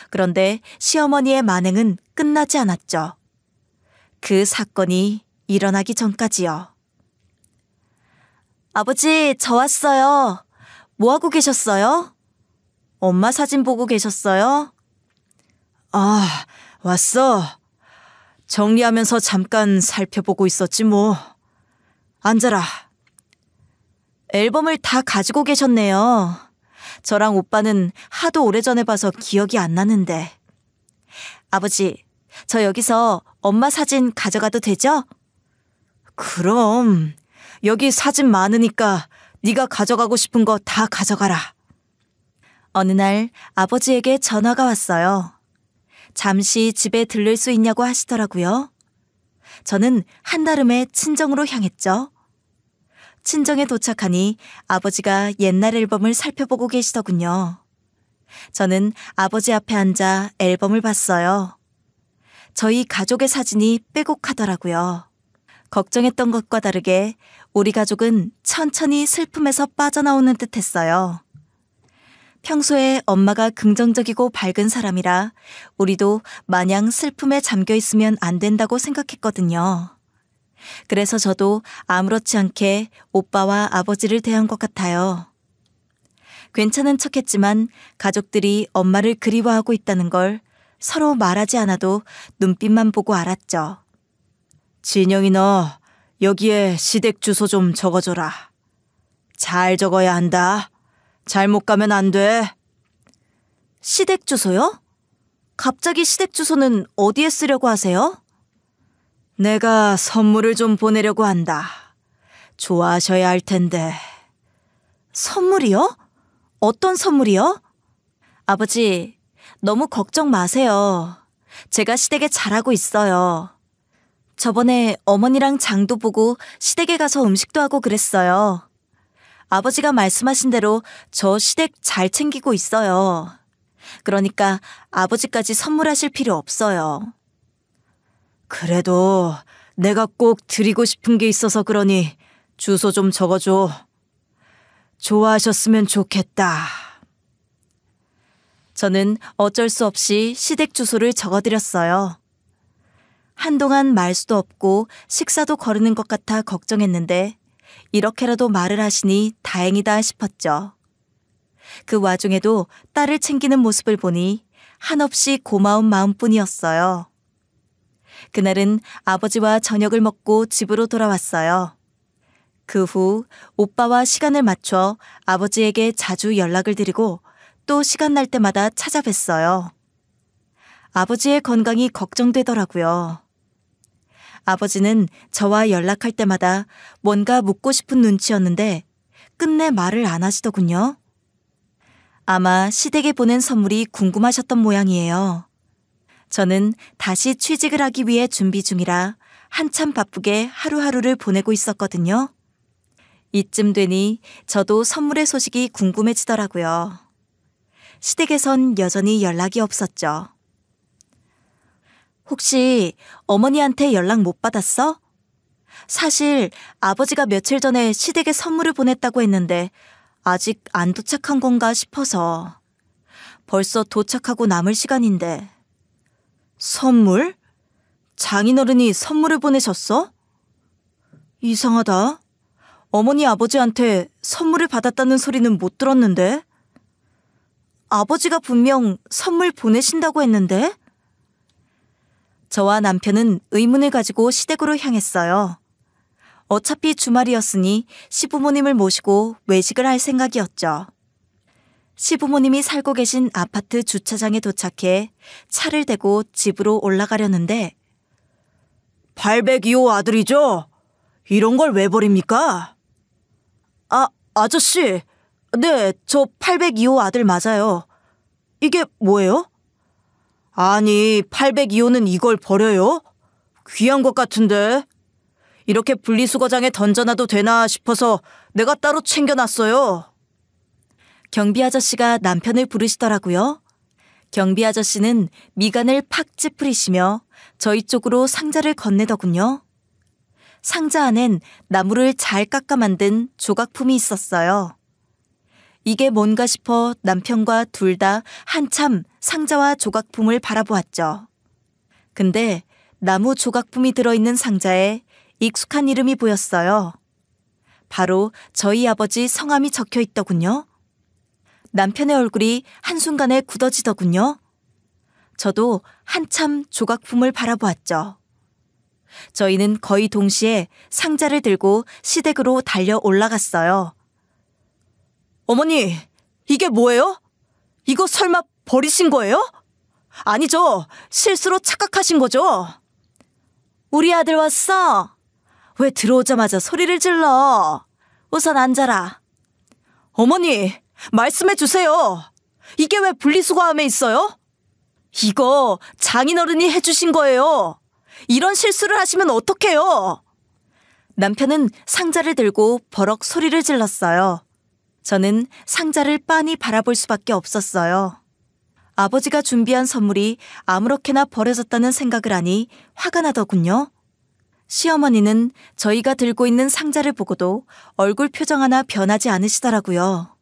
그런데 시어머니의 만행은 끝나지 않았죠. 그 사건이 일어나기 전까지요. 아버지, 저 왔어요. 뭐 하고 계셨어요? 엄마 사진 보고 계셨어요? 아, 왔어. 정리하면서 잠깐 살펴보고 있었지 뭐. 앉아라. 앨범을 다 가지고 계셨네요. 저랑 오빠는 하도 오래전에 봐서 기억이 안 나는데. 아버지, 저 여기서 엄마 사진 가져가도 되죠? 그럼. 여기 사진 많으니까 네가 가져가고 싶은 거 다 가져가라. 어느 날 아버지에게 전화가 왔어요. 잠시 집에 들를 수 있냐고 하시더라고요. 저는 한달음에 친정으로 향했죠. 친정에 도착하니 아버지가 옛날 앨범을 살펴보고 계시더군요. 저는 아버지 앞에 앉아 앨범을 봤어요. 저희 가족의 사진이 빼곡하더라고요. 걱정했던 것과 다르게 우리 가족은 천천히 슬픔에서 빠져나오는 듯했어요. 평소에 엄마가 긍정적이고 밝은 사람이라 우리도 마냥 슬픔에 잠겨 있으면 안 된다고 생각했거든요. 그래서 저도 아무렇지 않게 오빠와 아버지를 대한 것 같아요. 괜찮은 척했지만 가족들이 엄마를 그리워하고 있다는 걸 서로 말하지 않아도 눈빛만 보고 알았죠. 진영이 너 여기에 시댁 주소 좀 적어줘라. 잘 적어야 한다. 잘못 가면 안 돼. 시댁 주소요? 갑자기 시댁 주소는 어디에 쓰려고 하세요? 내가 선물을 좀 보내려고 한다. 좋아하셔야 할 텐데. 선물이요? 어떤 선물이요? 아버지, 너무 걱정 마세요. 제가 시댁에 잘하고 있어요. 저번에 어머니랑 장도 보고 시댁에 가서 음식도 하고 그랬어요. 아버지가 말씀하신 대로 저 시댁 잘 챙기고 있어요. 그러니까 아버지까지 선물하실 필요 없어요. 그래도 내가 꼭 드리고 싶은 게 있어서 그러니 주소 좀 적어줘. 좋아하셨으면 좋겠다. 저는 어쩔 수 없이 시댁 주소를 적어드렸어요. 한동안 말 수도 없고 식사도 거르는 것 같아 걱정했는데 이렇게라도 말을 하시니 다행이다 싶었죠. 그 와중에도 딸을 챙기는 모습을 보니 한없이 고마운 마음뿐이었어요. 그날은 아버지와 저녁을 먹고 집으로 돌아왔어요. 그 후 오빠와 시간을 맞춰 아버지에게 자주 연락을 드리고 또 시간 날 때마다 찾아뵀어요. 아버지의 건강이 걱정되더라고요. 아버지는 저와 연락할 때마다 뭔가 묻고 싶은 눈치였는데 끝내 말을 안 하시더군요. 아마 시댁에 보낸 선물이 궁금하셨던 모양이에요. 저는 다시 취직을 하기 위해 준비 중이라 한참 바쁘게 하루하루를 보내고 있었거든요. 이쯤 되니 저도 선물의 소식이 궁금해지더라고요. 시댁에선 여전히 연락이 없었죠. 혹시 어머니한테 연락 못 받았어? 사실 아버지가 며칠 전에 시댁에 선물을 보냈다고 했는데 아직 안 도착한 건가 싶어서. 벌써 도착하고 남을 시간인데. 선물? 장인어른이 선물을 보내셨어? 이상하다. 어머니 아버지한테 선물을 받았다는 소리는 못 들었는데. 아버지가 분명 선물 보내신다고 했는데. 저와 남편은 의문을 가지고 시댁으로 향했어요. 어차피 주말이었으니 시부모님을 모시고 외식을 할 생각이었죠. 시부모님이 살고 계신 아파트 주차장에 도착해 차를 대고 집으로 올라가려는데 802호 아들이죠? 이런 걸 왜 버립니까? 아저씨. 네, 저 802호 아들 맞아요. 이게 뭐예요? 아니, 802호는 이걸 버려요? 귀한 것 같은데. 이렇게 분리수거장에 던져놔도 되나 싶어서 내가 따로 챙겨놨어요. 경비 아저씨가 남편을 부르시더라고요. 경비 아저씨는 미간을 팍 찌푸리시며 저희 쪽으로 상자를 건네더군요. 상자 안엔 나무를 잘 깎아 만든 조각품이 있었어요. 이게 뭔가 싶어 남편과 둘 다 한참 상자와 조각품을 바라보았죠. 근데 나무 조각품이 들어있는 상자에 익숙한 이름이 보였어요. 바로 저희 아버지 성함이 적혀 있더군요. 남편의 얼굴이 한순간에 굳어지더군요. 저도 한참 조각품을 바라보았죠. 저희는 거의 동시에 상자를 들고 시댁으로 달려 올라갔어요. 어머니, 이게 뭐예요? 이거 설마 버리신 거예요? 아니죠. 실수로 착각하신 거죠? 우리 아들 왔어. 왜 들어오자마자 소리를 질러? 우선 앉아라. 어머니, 말씀해 주세요. 이게 왜 분리수거함에 있어요? 이거 장인어른이 해주신 거예요. 이런 실수를 하시면 어떡해요? 남편은 상자를 들고 버럭 소리를 질렀어요. 저는 상자를 빤히 바라볼 수밖에 없었어요. 아버지가 준비한 선물이 아무렇게나 버려졌다는 생각을 하니 화가 나더군요. 시어머니는 저희가 들고 있는 상자를 보고도 얼굴 표정 하나 변하지 않으시더라고요.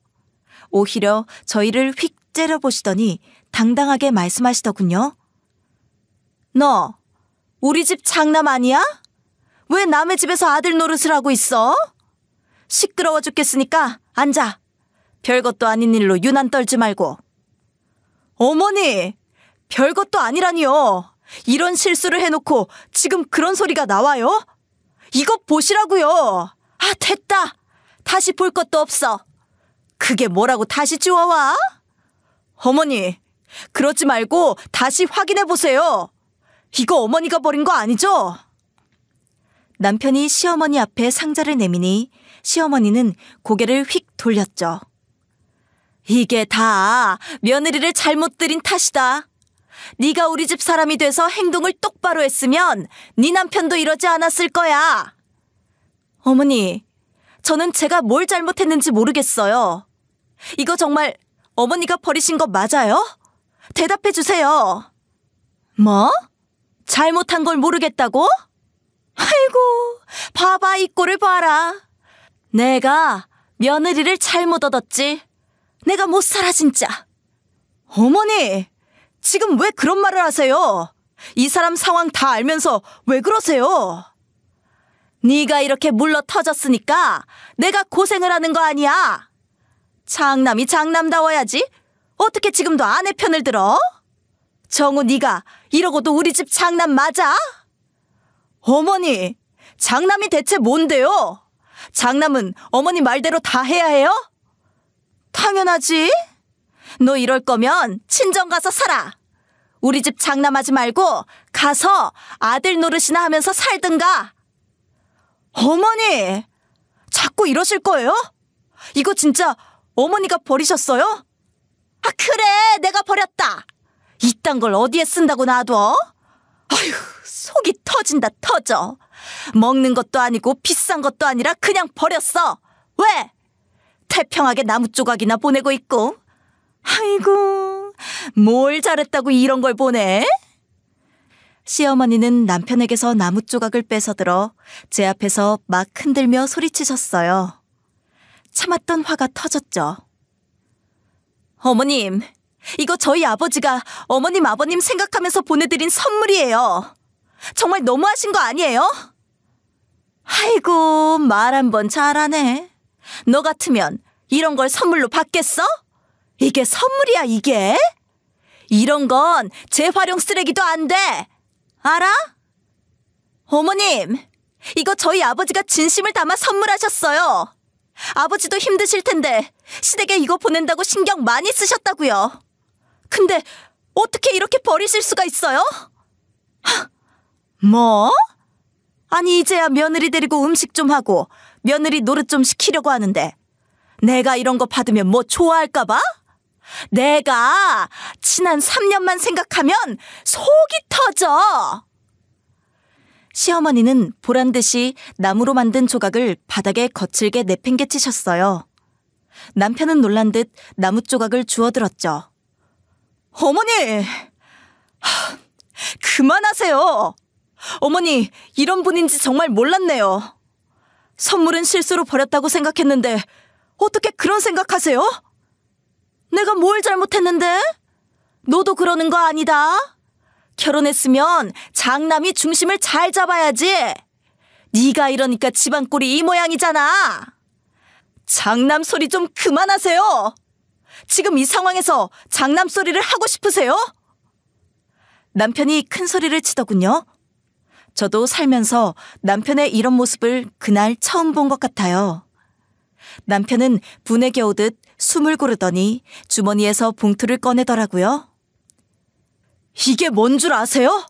오히려 저희를 휙 째려보시더니 당당하게 말씀하시더군요. 너, 우리 집 장남 아니야? 왜 남의 집에서 아들 노릇을 하고 있어? 시끄러워 죽겠으니까 앉아. 별것도 아닌 일로 유난 떨지 말고. 어머니, 별것도 아니라니요. 이런 실수를 해놓고 지금 그런 소리가 나와요? 이거 보시라고요. 아, 됐다. 다시 볼 것도 없어. 그게 뭐라고 다시 지워와? 어머니, 그러지 말고 다시 확인해 보세요. 이거 어머니가 버린 거 아니죠? 남편이 시어머니 앞에 상자를 내미니 시어머니는 고개를 휙 돌렸죠. 이게 다 며느리를 잘못 들인 탓이다. 네가 우리 집 사람이 돼서 행동을 똑바로 했으면 네 남편도 이러지 않았을 거야. 어머니, 저는 제가 뭘 잘못했는지 모르겠어요. 이거 정말 어머니가 버리신 거 맞아요? 대답해 주세요. 뭐? 잘못한 걸 모르겠다고? 아이고, 봐봐, 이 꼴을 봐라. 내가 며느리를 잘못 얻었지. 내가 못 살아 진짜. 어머니, 지금 왜 그런 말을 하세요? 이 사람 상황 다 알면서 왜 그러세요? 네가 이렇게 물러 터졌으니까 내가 고생을 하는 거 아니야. 장남이 장남다워야지. 어떻게 지금도 아내 편을 들어? 정우, 네가 이러고도 우리 집 장남 맞아? 어머니, 장남이 대체 뭔데요? 장남은 어머니 말대로 다 해야 해요? 당연하지. 너 이럴 거면 친정 가서 살아. 우리 집 장남하지 말고 가서 아들 노릇이나 하면서 살든가. 어머니, 자꾸 이러실 거예요? 이거 진짜 어머니가 버리셨어요? 아, 그래, 내가 버렸다. 이딴 걸 어디에 쓴다고 놔둬? 아휴, 속이 터진다 터져. 먹는 것도 아니고 비싼 것도 아니라 그냥 버렸어. 왜? 태평하게 나무 조각이나 보내고 있고. 아이고, 뭘 잘했다고 이런 걸 보내? 시어머니는 남편에게서 나무 조각을 뺏어들어 제 앞에서 막 흔들며 소리치셨어요. 참았던 화가 터졌죠. 어머님, 이거 저희 아버지가 어머님 아버님 생각하면서 보내드린 선물이에요. 정말 너무하신 거 아니에요? 아이고, 말 한 번 잘하네. 너 같으면 이런 걸 선물로 받겠어? 이게 선물이야, 이게? 이런 건 재활용 쓰레기도 안 돼. 알아? 어머님, 이거 저희 아버지가 진심을 담아 선물하셨어요. 아버지도 힘드실 텐데 시댁에 이거 보낸다고 신경 많이 쓰셨다고요. 근데 어떻게 이렇게 버리실 수가 있어요? 뭐? 아니, 이제야 며느리 데리고 음식 좀 하고 며느리 노릇 좀 시키려고 하는데 내가 이런 거 받으면 뭐 좋아할까 봐? 내가 지난 3년만 생각하면 속이 터져. 시어머니는 보란듯이 나무로 만든 조각을 바닥에 거칠게 내팽개치셨어요. 남편은 놀란 듯 나무 조각을 주워들었죠. 어머니! 그만하세요. 어머니, 이런 분인지 정말 몰랐네요. 선물은 실수로 버렸다고 생각했는데 어떻게 그런 생각하세요? 내가 뭘 잘못했는데? 너도 그러는 거 아니다. 결혼했으면 장남이 중심을 잘 잡아야지. 네가 이러니까 집안 꼴이 이 모양이잖아. 장남 소리 좀 그만하세요. 지금 이 상황에서 장남 소리를 하고 싶으세요? 남편이 큰 소리를 치더군요. 저도 살면서 남편의 이런 모습을 그날 처음 본 것 같아요. 남편은 분에 겨우듯 숨을 고르더니 주머니에서 봉투를 꺼내더라고요. 이게 뭔 줄 아세요?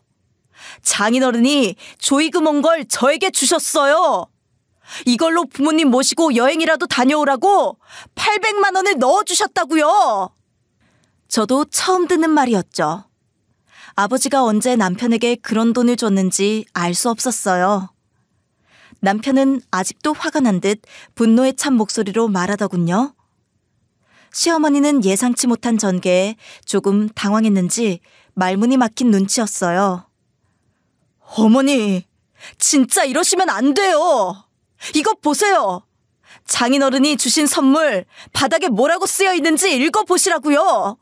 장인어른이 조이금 온 걸 저에게 주셨어요. 이걸로 부모님 모시고 여행이라도 다녀오라고 800만 원을 넣어주셨다고요. 저도 처음 듣는 말이었죠. 아버지가 언제 남편에게 그런 돈을 줬는지 알 수 없었어요. 남편은 아직도 화가 난 듯 분노에 찬 목소리로 말하더군요. 시어머니는 예상치 못한 전개에 조금 당황했는지 말문이 막힌 눈치였어요. 어머니, 진짜 이러시면 안 돼요. 이것 보세요. 장인어른이 주신 선물 바닥에 뭐라고 쓰여 있는지 읽어보시라고요.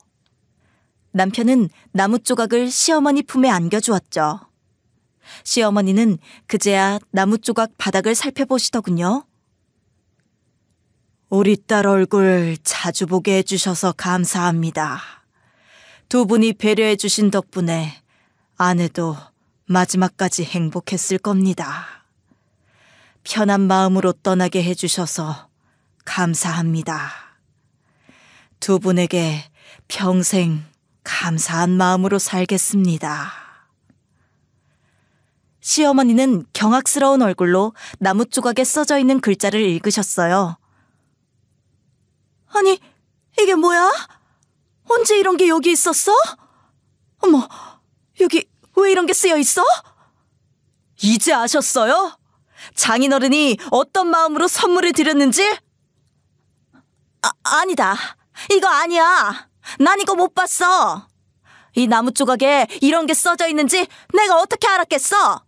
남편은 나무 조각을 시어머니 품에 안겨주었죠. 시어머니는 그제야 나무 조각 바닥을 살펴보시더군요. 우리 딸 얼굴 자주 보게 해주셔서 감사합니다. 두 분이 배려해 주신 덕분에 아내도 마지막까지 행복했을 겁니다. 편한 마음으로 떠나게 해주셔서 감사합니다. 두 분에게 평생 감사한 마음으로 살겠습니다. 시어머니는 경악스러운 얼굴로 나무 조각에 써져 있는 글자를 읽으셨어요. 아니, 이게 뭐야? 언제 이런 게 여기 있었어? 어머, 여기 왜 이런 게 쓰여 있어? 이제 아셨어요? 장인어른이 어떤 마음으로 선물을 드렸는지? 아니다. 이거 아니야. 난 이거 못 봤어. 이 나무 조각에 이런 게 써져 있는지 내가 어떻게 알았겠어?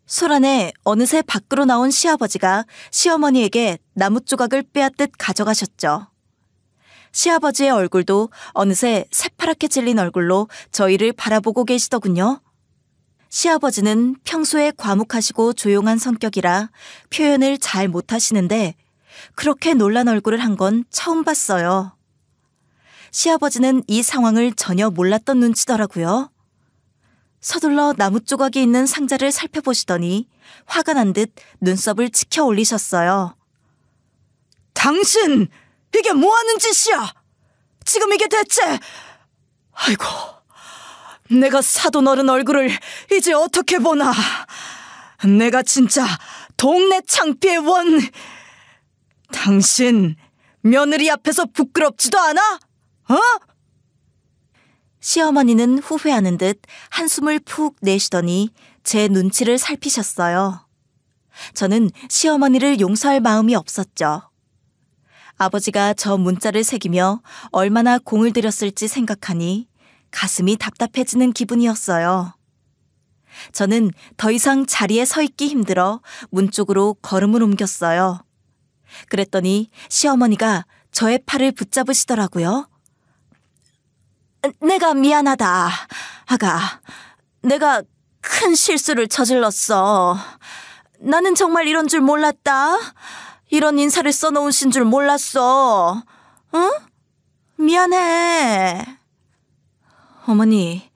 소란에 어느새 밖으로 나온 시아버지가 시어머니에게 나무 조각을 빼앗듯 가져가셨죠. 시아버지의 얼굴도 어느새 새파랗게 질린 얼굴로 저희를 바라보고 계시더군요. 시아버지는 평소에 과묵하시고 조용한 성격이라 표현을 잘 못하시는데 그렇게 놀란 얼굴을 한 건 처음 봤어요. 시아버지는 이 상황을 전혀 몰랐던 눈치더라고요. 서둘러 나무 조각이 있는 상자를 살펴보시더니 화가 난 듯 눈썹을 치켜 올리셨어요. 당신! 이게 뭐하는 짓이야? 지금 이게 대체... 아이고, 내가 사돈 어른 얼굴을 이제 어떻게 보나. 내가 진짜 동네 창피의 원... 당신 며느리 앞에서 부끄럽지도 않아? 어? 시어머니는 후회하는 듯 한숨을 푹 내쉬더니 제 눈치를 살피셨어요. 저는 시어머니를 용서할 마음이 없었죠. 아버지가 저 문자를 새기며 얼마나 공을 들였을지 생각하니 가슴이 답답해지는 기분이었어요. 저는 더 이상 자리에 서 있기 힘들어 문 쪽으로 걸음을 옮겼어요. 그랬더니 시어머니가 저의 팔을 붙잡으시더라고요. 내가 미안하다, 아가. 내가 큰 실수를 저질렀어. 나는 정말 이런 줄 몰랐다. 이런 인사를 써놓으신 줄 몰랐어. 응? 미안해. 어머니,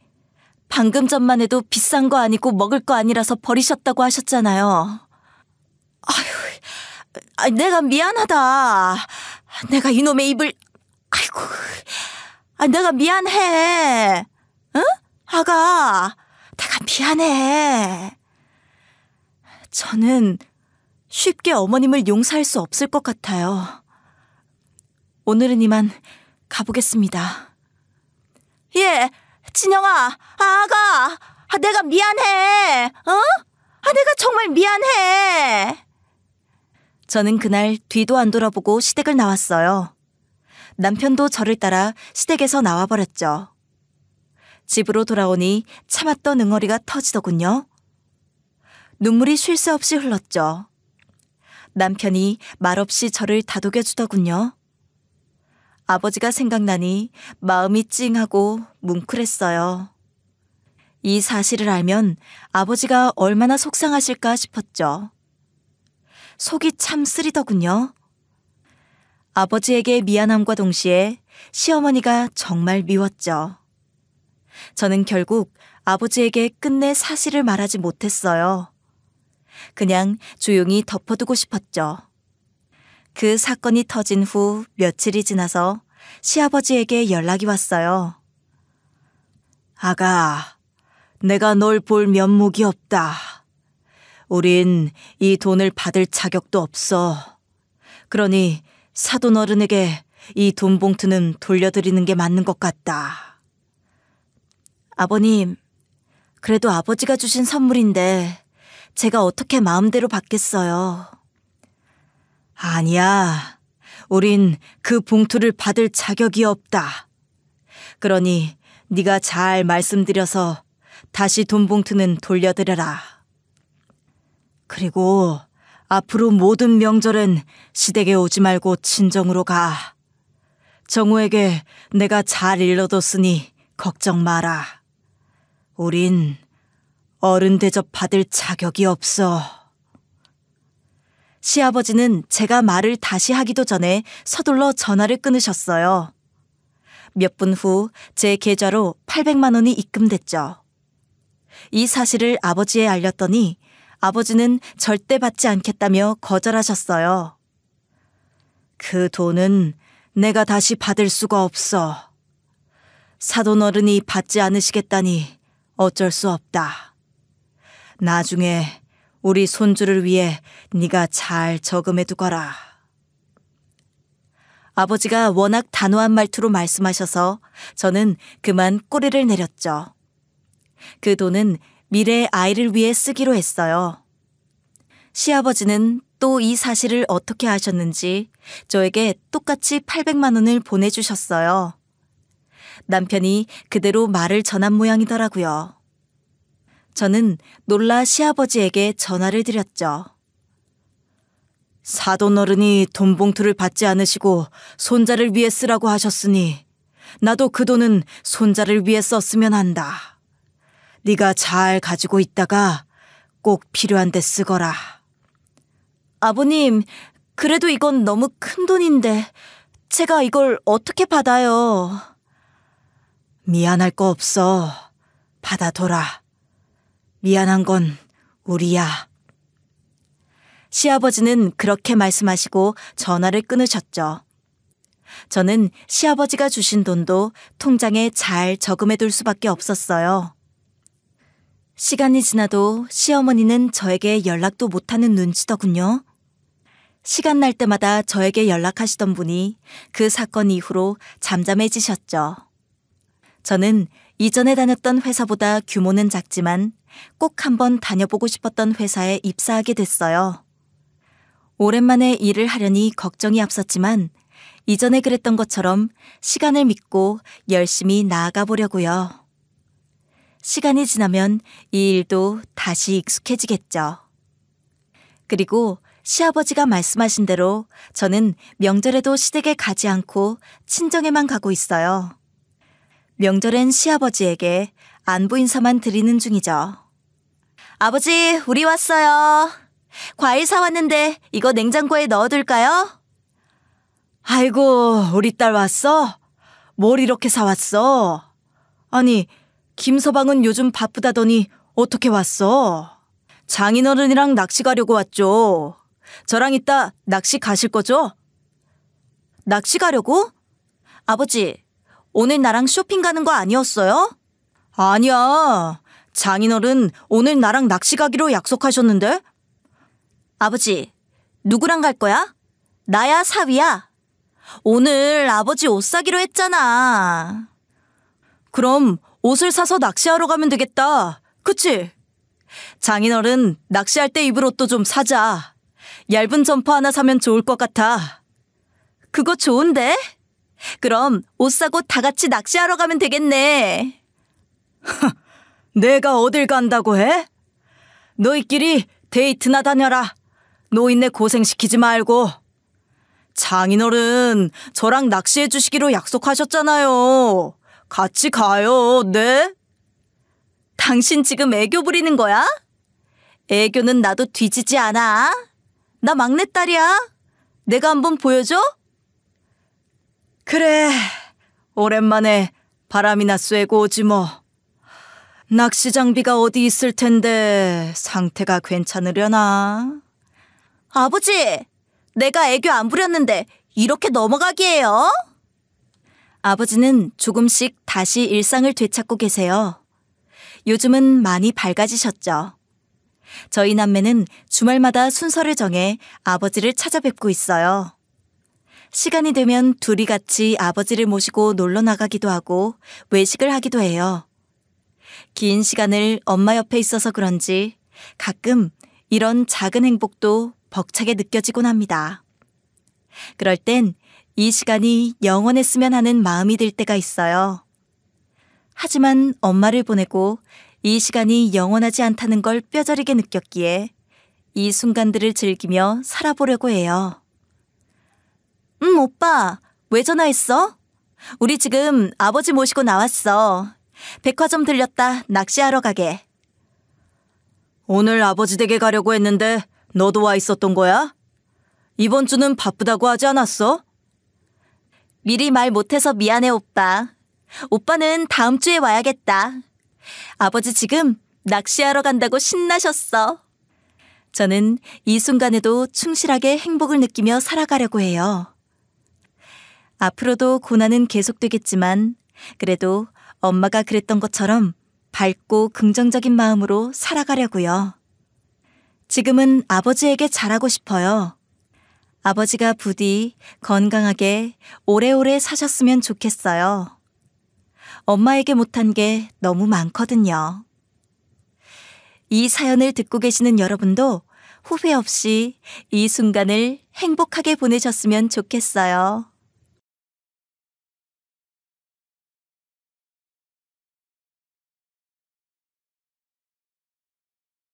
방금 전만 해도 비싼 거 먹을 거 아니라서 버리셨다고 하셨잖아요. 아휴, 내가 미안하다. 내가 이놈의 입을... 아이고... 내가 미안해. 응? 아가, 내가 미안해. 저는 쉽게 어머님을 용서할 수 없을 것 같아요. 오늘은 이만 가보겠습니다. 예, 진영아, 아가, 내가 미안해. 내가 정말 미안해. 저는 그날 뒤도 안 돌아보고 시댁을 나왔어요. 남편도 저를 따라 시댁에서 나와버렸죠. 집으로 돌아오니 참았던 응어리가 터지더군요. 눈물이 쉴 새 없이 흘렀죠. 남편이 말없이 저를 다독여주더군요. 아버지가 생각나니 마음이 찡하고 뭉클했어요. 이 사실을 알면 아버지가 얼마나 속상하실까 싶었죠. 속이 참 쓰리더군요. 아버지에게 미안함과 동시에 시어머니가 정말 미웠죠. 저는 결국 아버지에게 끝내 사실을 말하지 못했어요. 그냥 조용히 덮어두고 싶었죠. 그 사건이 터진 후 며칠이 지나서 시아버지에게 연락이 왔어요. 아가, 내가 널 볼 면목이 없다. 우린 이 돈을 받을 자격도 없어. 그러니 사돈 어른에게 이 돈 봉투는 돌려드리는 게 맞는 것 같다. 아버님, 그래도 아버지가 주신 선물인데 제가 어떻게 마음대로 받겠어요. 아니야. 우린 그 봉투를 받을 자격이 없다. 그러니 네가 잘 말씀드려서 다시 돈 봉투는 돌려드려라. 그리고 앞으로 모든 명절엔 시댁에 오지 말고 친정으로 가. 정우에게 내가 잘 일러뒀으니 걱정 마라. 우린 어른 대접 받을 자격이 없어. 시아버지는 제가 말을 다시 하기도 전에 서둘러 전화를 끊으셨어요. 몇 분 후 제 계좌로 800만 원이 입금됐죠. 이 사실을 아버지에 알렸더니 아버지는 절대 받지 않겠다며 거절하셨어요. 그 돈은 내가 다시 받을 수가 없어. 사돈 어른이 받지 않으시겠다니 어쩔 수 없다. 나중에 우리 손주를 위해 네가 잘 저금해 두거라. 아버지가 워낙 단호한 말투로 말씀하셔서 저는 그만 꼬리를 내렸죠. 그 돈은 미래의 아이를 위해 쓰기로 했어요. 시아버지는 또 이 사실을 어떻게 아셨는지 저에게 똑같이 800만 원을 보내주셨어요. 남편이 그대로 말을 전한 모양이더라고요. 저는 놀라 시아버지에게 전화를 드렸죠. 사돈 어른이 돈 봉투를 받지 않으시고 손자를 위해 쓰라고 하셨으니 나도 그 돈은 손자를 위해 썼으면 한다. 네가 잘 가지고 있다가 꼭 필요한 데 쓰거라. 아버님, 그래도 이건 너무 큰 돈인데 제가 이걸 어떻게 받아요? 미안할 거 없어. 받아둬라. 미안한 건 우리야. 시아버지는 그렇게 말씀하시고 전화를 끊으셨죠. 저는 시아버지가 주신 돈도 통장에 잘 저금해둘 수밖에 없었어요. 시간이 지나도 시어머니는 저에게 연락도 못하는 눈치더군요. 시간 날 때마다 저에게 연락하시던 분이 그 사건 이후로 잠잠해지셨죠. 저는 이전에 다녔던 회사보다 규모는 작지만 꼭 한번 다녀보고 싶었던 회사에 입사하게 됐어요. 오랜만에 일을 하려니 걱정이 앞섰지만 이전에 그랬던 것처럼 시간을 믿고 열심히 나아가 보려고요. 시간이 지나면 이 일도 다시 익숙해지겠죠. 그리고 시아버지가 말씀하신 대로 저는 명절에도 시댁에 가지 않고 친정에만 가고 있어요. 명절엔 시아버지에게 안부 인사만 드리는 중이죠. 아버지, 우리 왔어요. 과일 사왔는데 이거 냉장고에 넣어둘까요? 아이고, 우리 딸 왔어? 뭘 이렇게 사왔어? 아니, 김서방은 요즘 바쁘다더니 어떻게 왔어? 장인어른이랑 낚시 가려고 왔죠. 저랑 이따 낚시 가실 거죠? 낚시 가려고? 아버지, 오늘 나랑 쇼핑 가는 거 아니었어요? 아니야. 장인어른 오늘 나랑 낚시 가기로 약속하셨는데? 아버지, 누구랑 갈 거야? 나야, 사위야. 오늘 아버지 옷 사기로 했잖아. 그럼 옷을 사서 낚시하러 가면 되겠다. 그치? 장인어른 낚시할 때 입을 옷도 좀 사자. 얇은 점퍼 하나 사면 좋을 것 같아. 그거 좋은데? 그럼 옷 사고 다 같이 낚시하러 가면 되겠네. 내가 어딜 간다고 해? 너희끼리 데이트나 다녀라. 노인네 고생시키지 말고. 장인어른 저랑 낚시해 주시기로 약속하셨잖아요. 같이 가요, 네? 당신 지금 애교 부리는 거야? 애교는 나도 뒤지지 않아. 나 막내딸이야. 내가 한번 보여줘? 그래, 오랜만에 바람이나 쐬고 오지 뭐. 낚시 장비가 어디 있을 텐데 상태가 괜찮으려나? 아버지, 내가 애교 안 부렸는데 이렇게 넘어가기예요? 아버지는 조금씩 다시 일상을 되찾고 계세요. 요즘은 많이 밝아지셨죠. 저희 남매는 주말마다 순서를 정해 아버지를 찾아뵙고 있어요. 시간이 되면 둘이 같이 아버지를 모시고 놀러 나가기도 하고 외식을 하기도 해요. 긴 시간을 엄마 옆에 있어서 그런지 가끔 이런 작은 행복도 벅차게 느껴지곤 합니다. 그럴 땐 이 시간이 영원했으면 하는 마음이 들 때가 있어요. 하지만 엄마를 보내고 이 시간이 영원하지 않다는 걸 뼈저리게 느꼈기에 이 순간들을 즐기며 살아보려고 해요. 오빠, 왜 전화했어? 우리 지금 아버지 모시고 나왔어. 백화점 들렸다 낚시하러 가게. 오늘 아버지 댁에 가려고 했는데 너도 와 있었던 거야? 이번 주는 바쁘다고 하지 않았어? 미리 말 못해서 미안해, 오빠. 오빠는 다음 주에 와야겠다. 아버지 지금 낚시하러 간다고 신나셨어. 저는 이 순간에도 충실하게 행복을 느끼며 살아가려고 해요. 앞으로도 고난은 계속되겠지만 그래도 엄마가 그랬던 것처럼 밝고 긍정적인 마음으로 살아가려고요. 지금은 아버지에게 잘하고 싶어요. 아버지가 부디 건강하게 오래오래 사셨으면 좋겠어요. 엄마에게 못한 게 너무 많거든요. 이 사연을 듣고 계시는 여러분도 후회 없이 이 순간을 행복하게 보내셨으면 좋겠어요.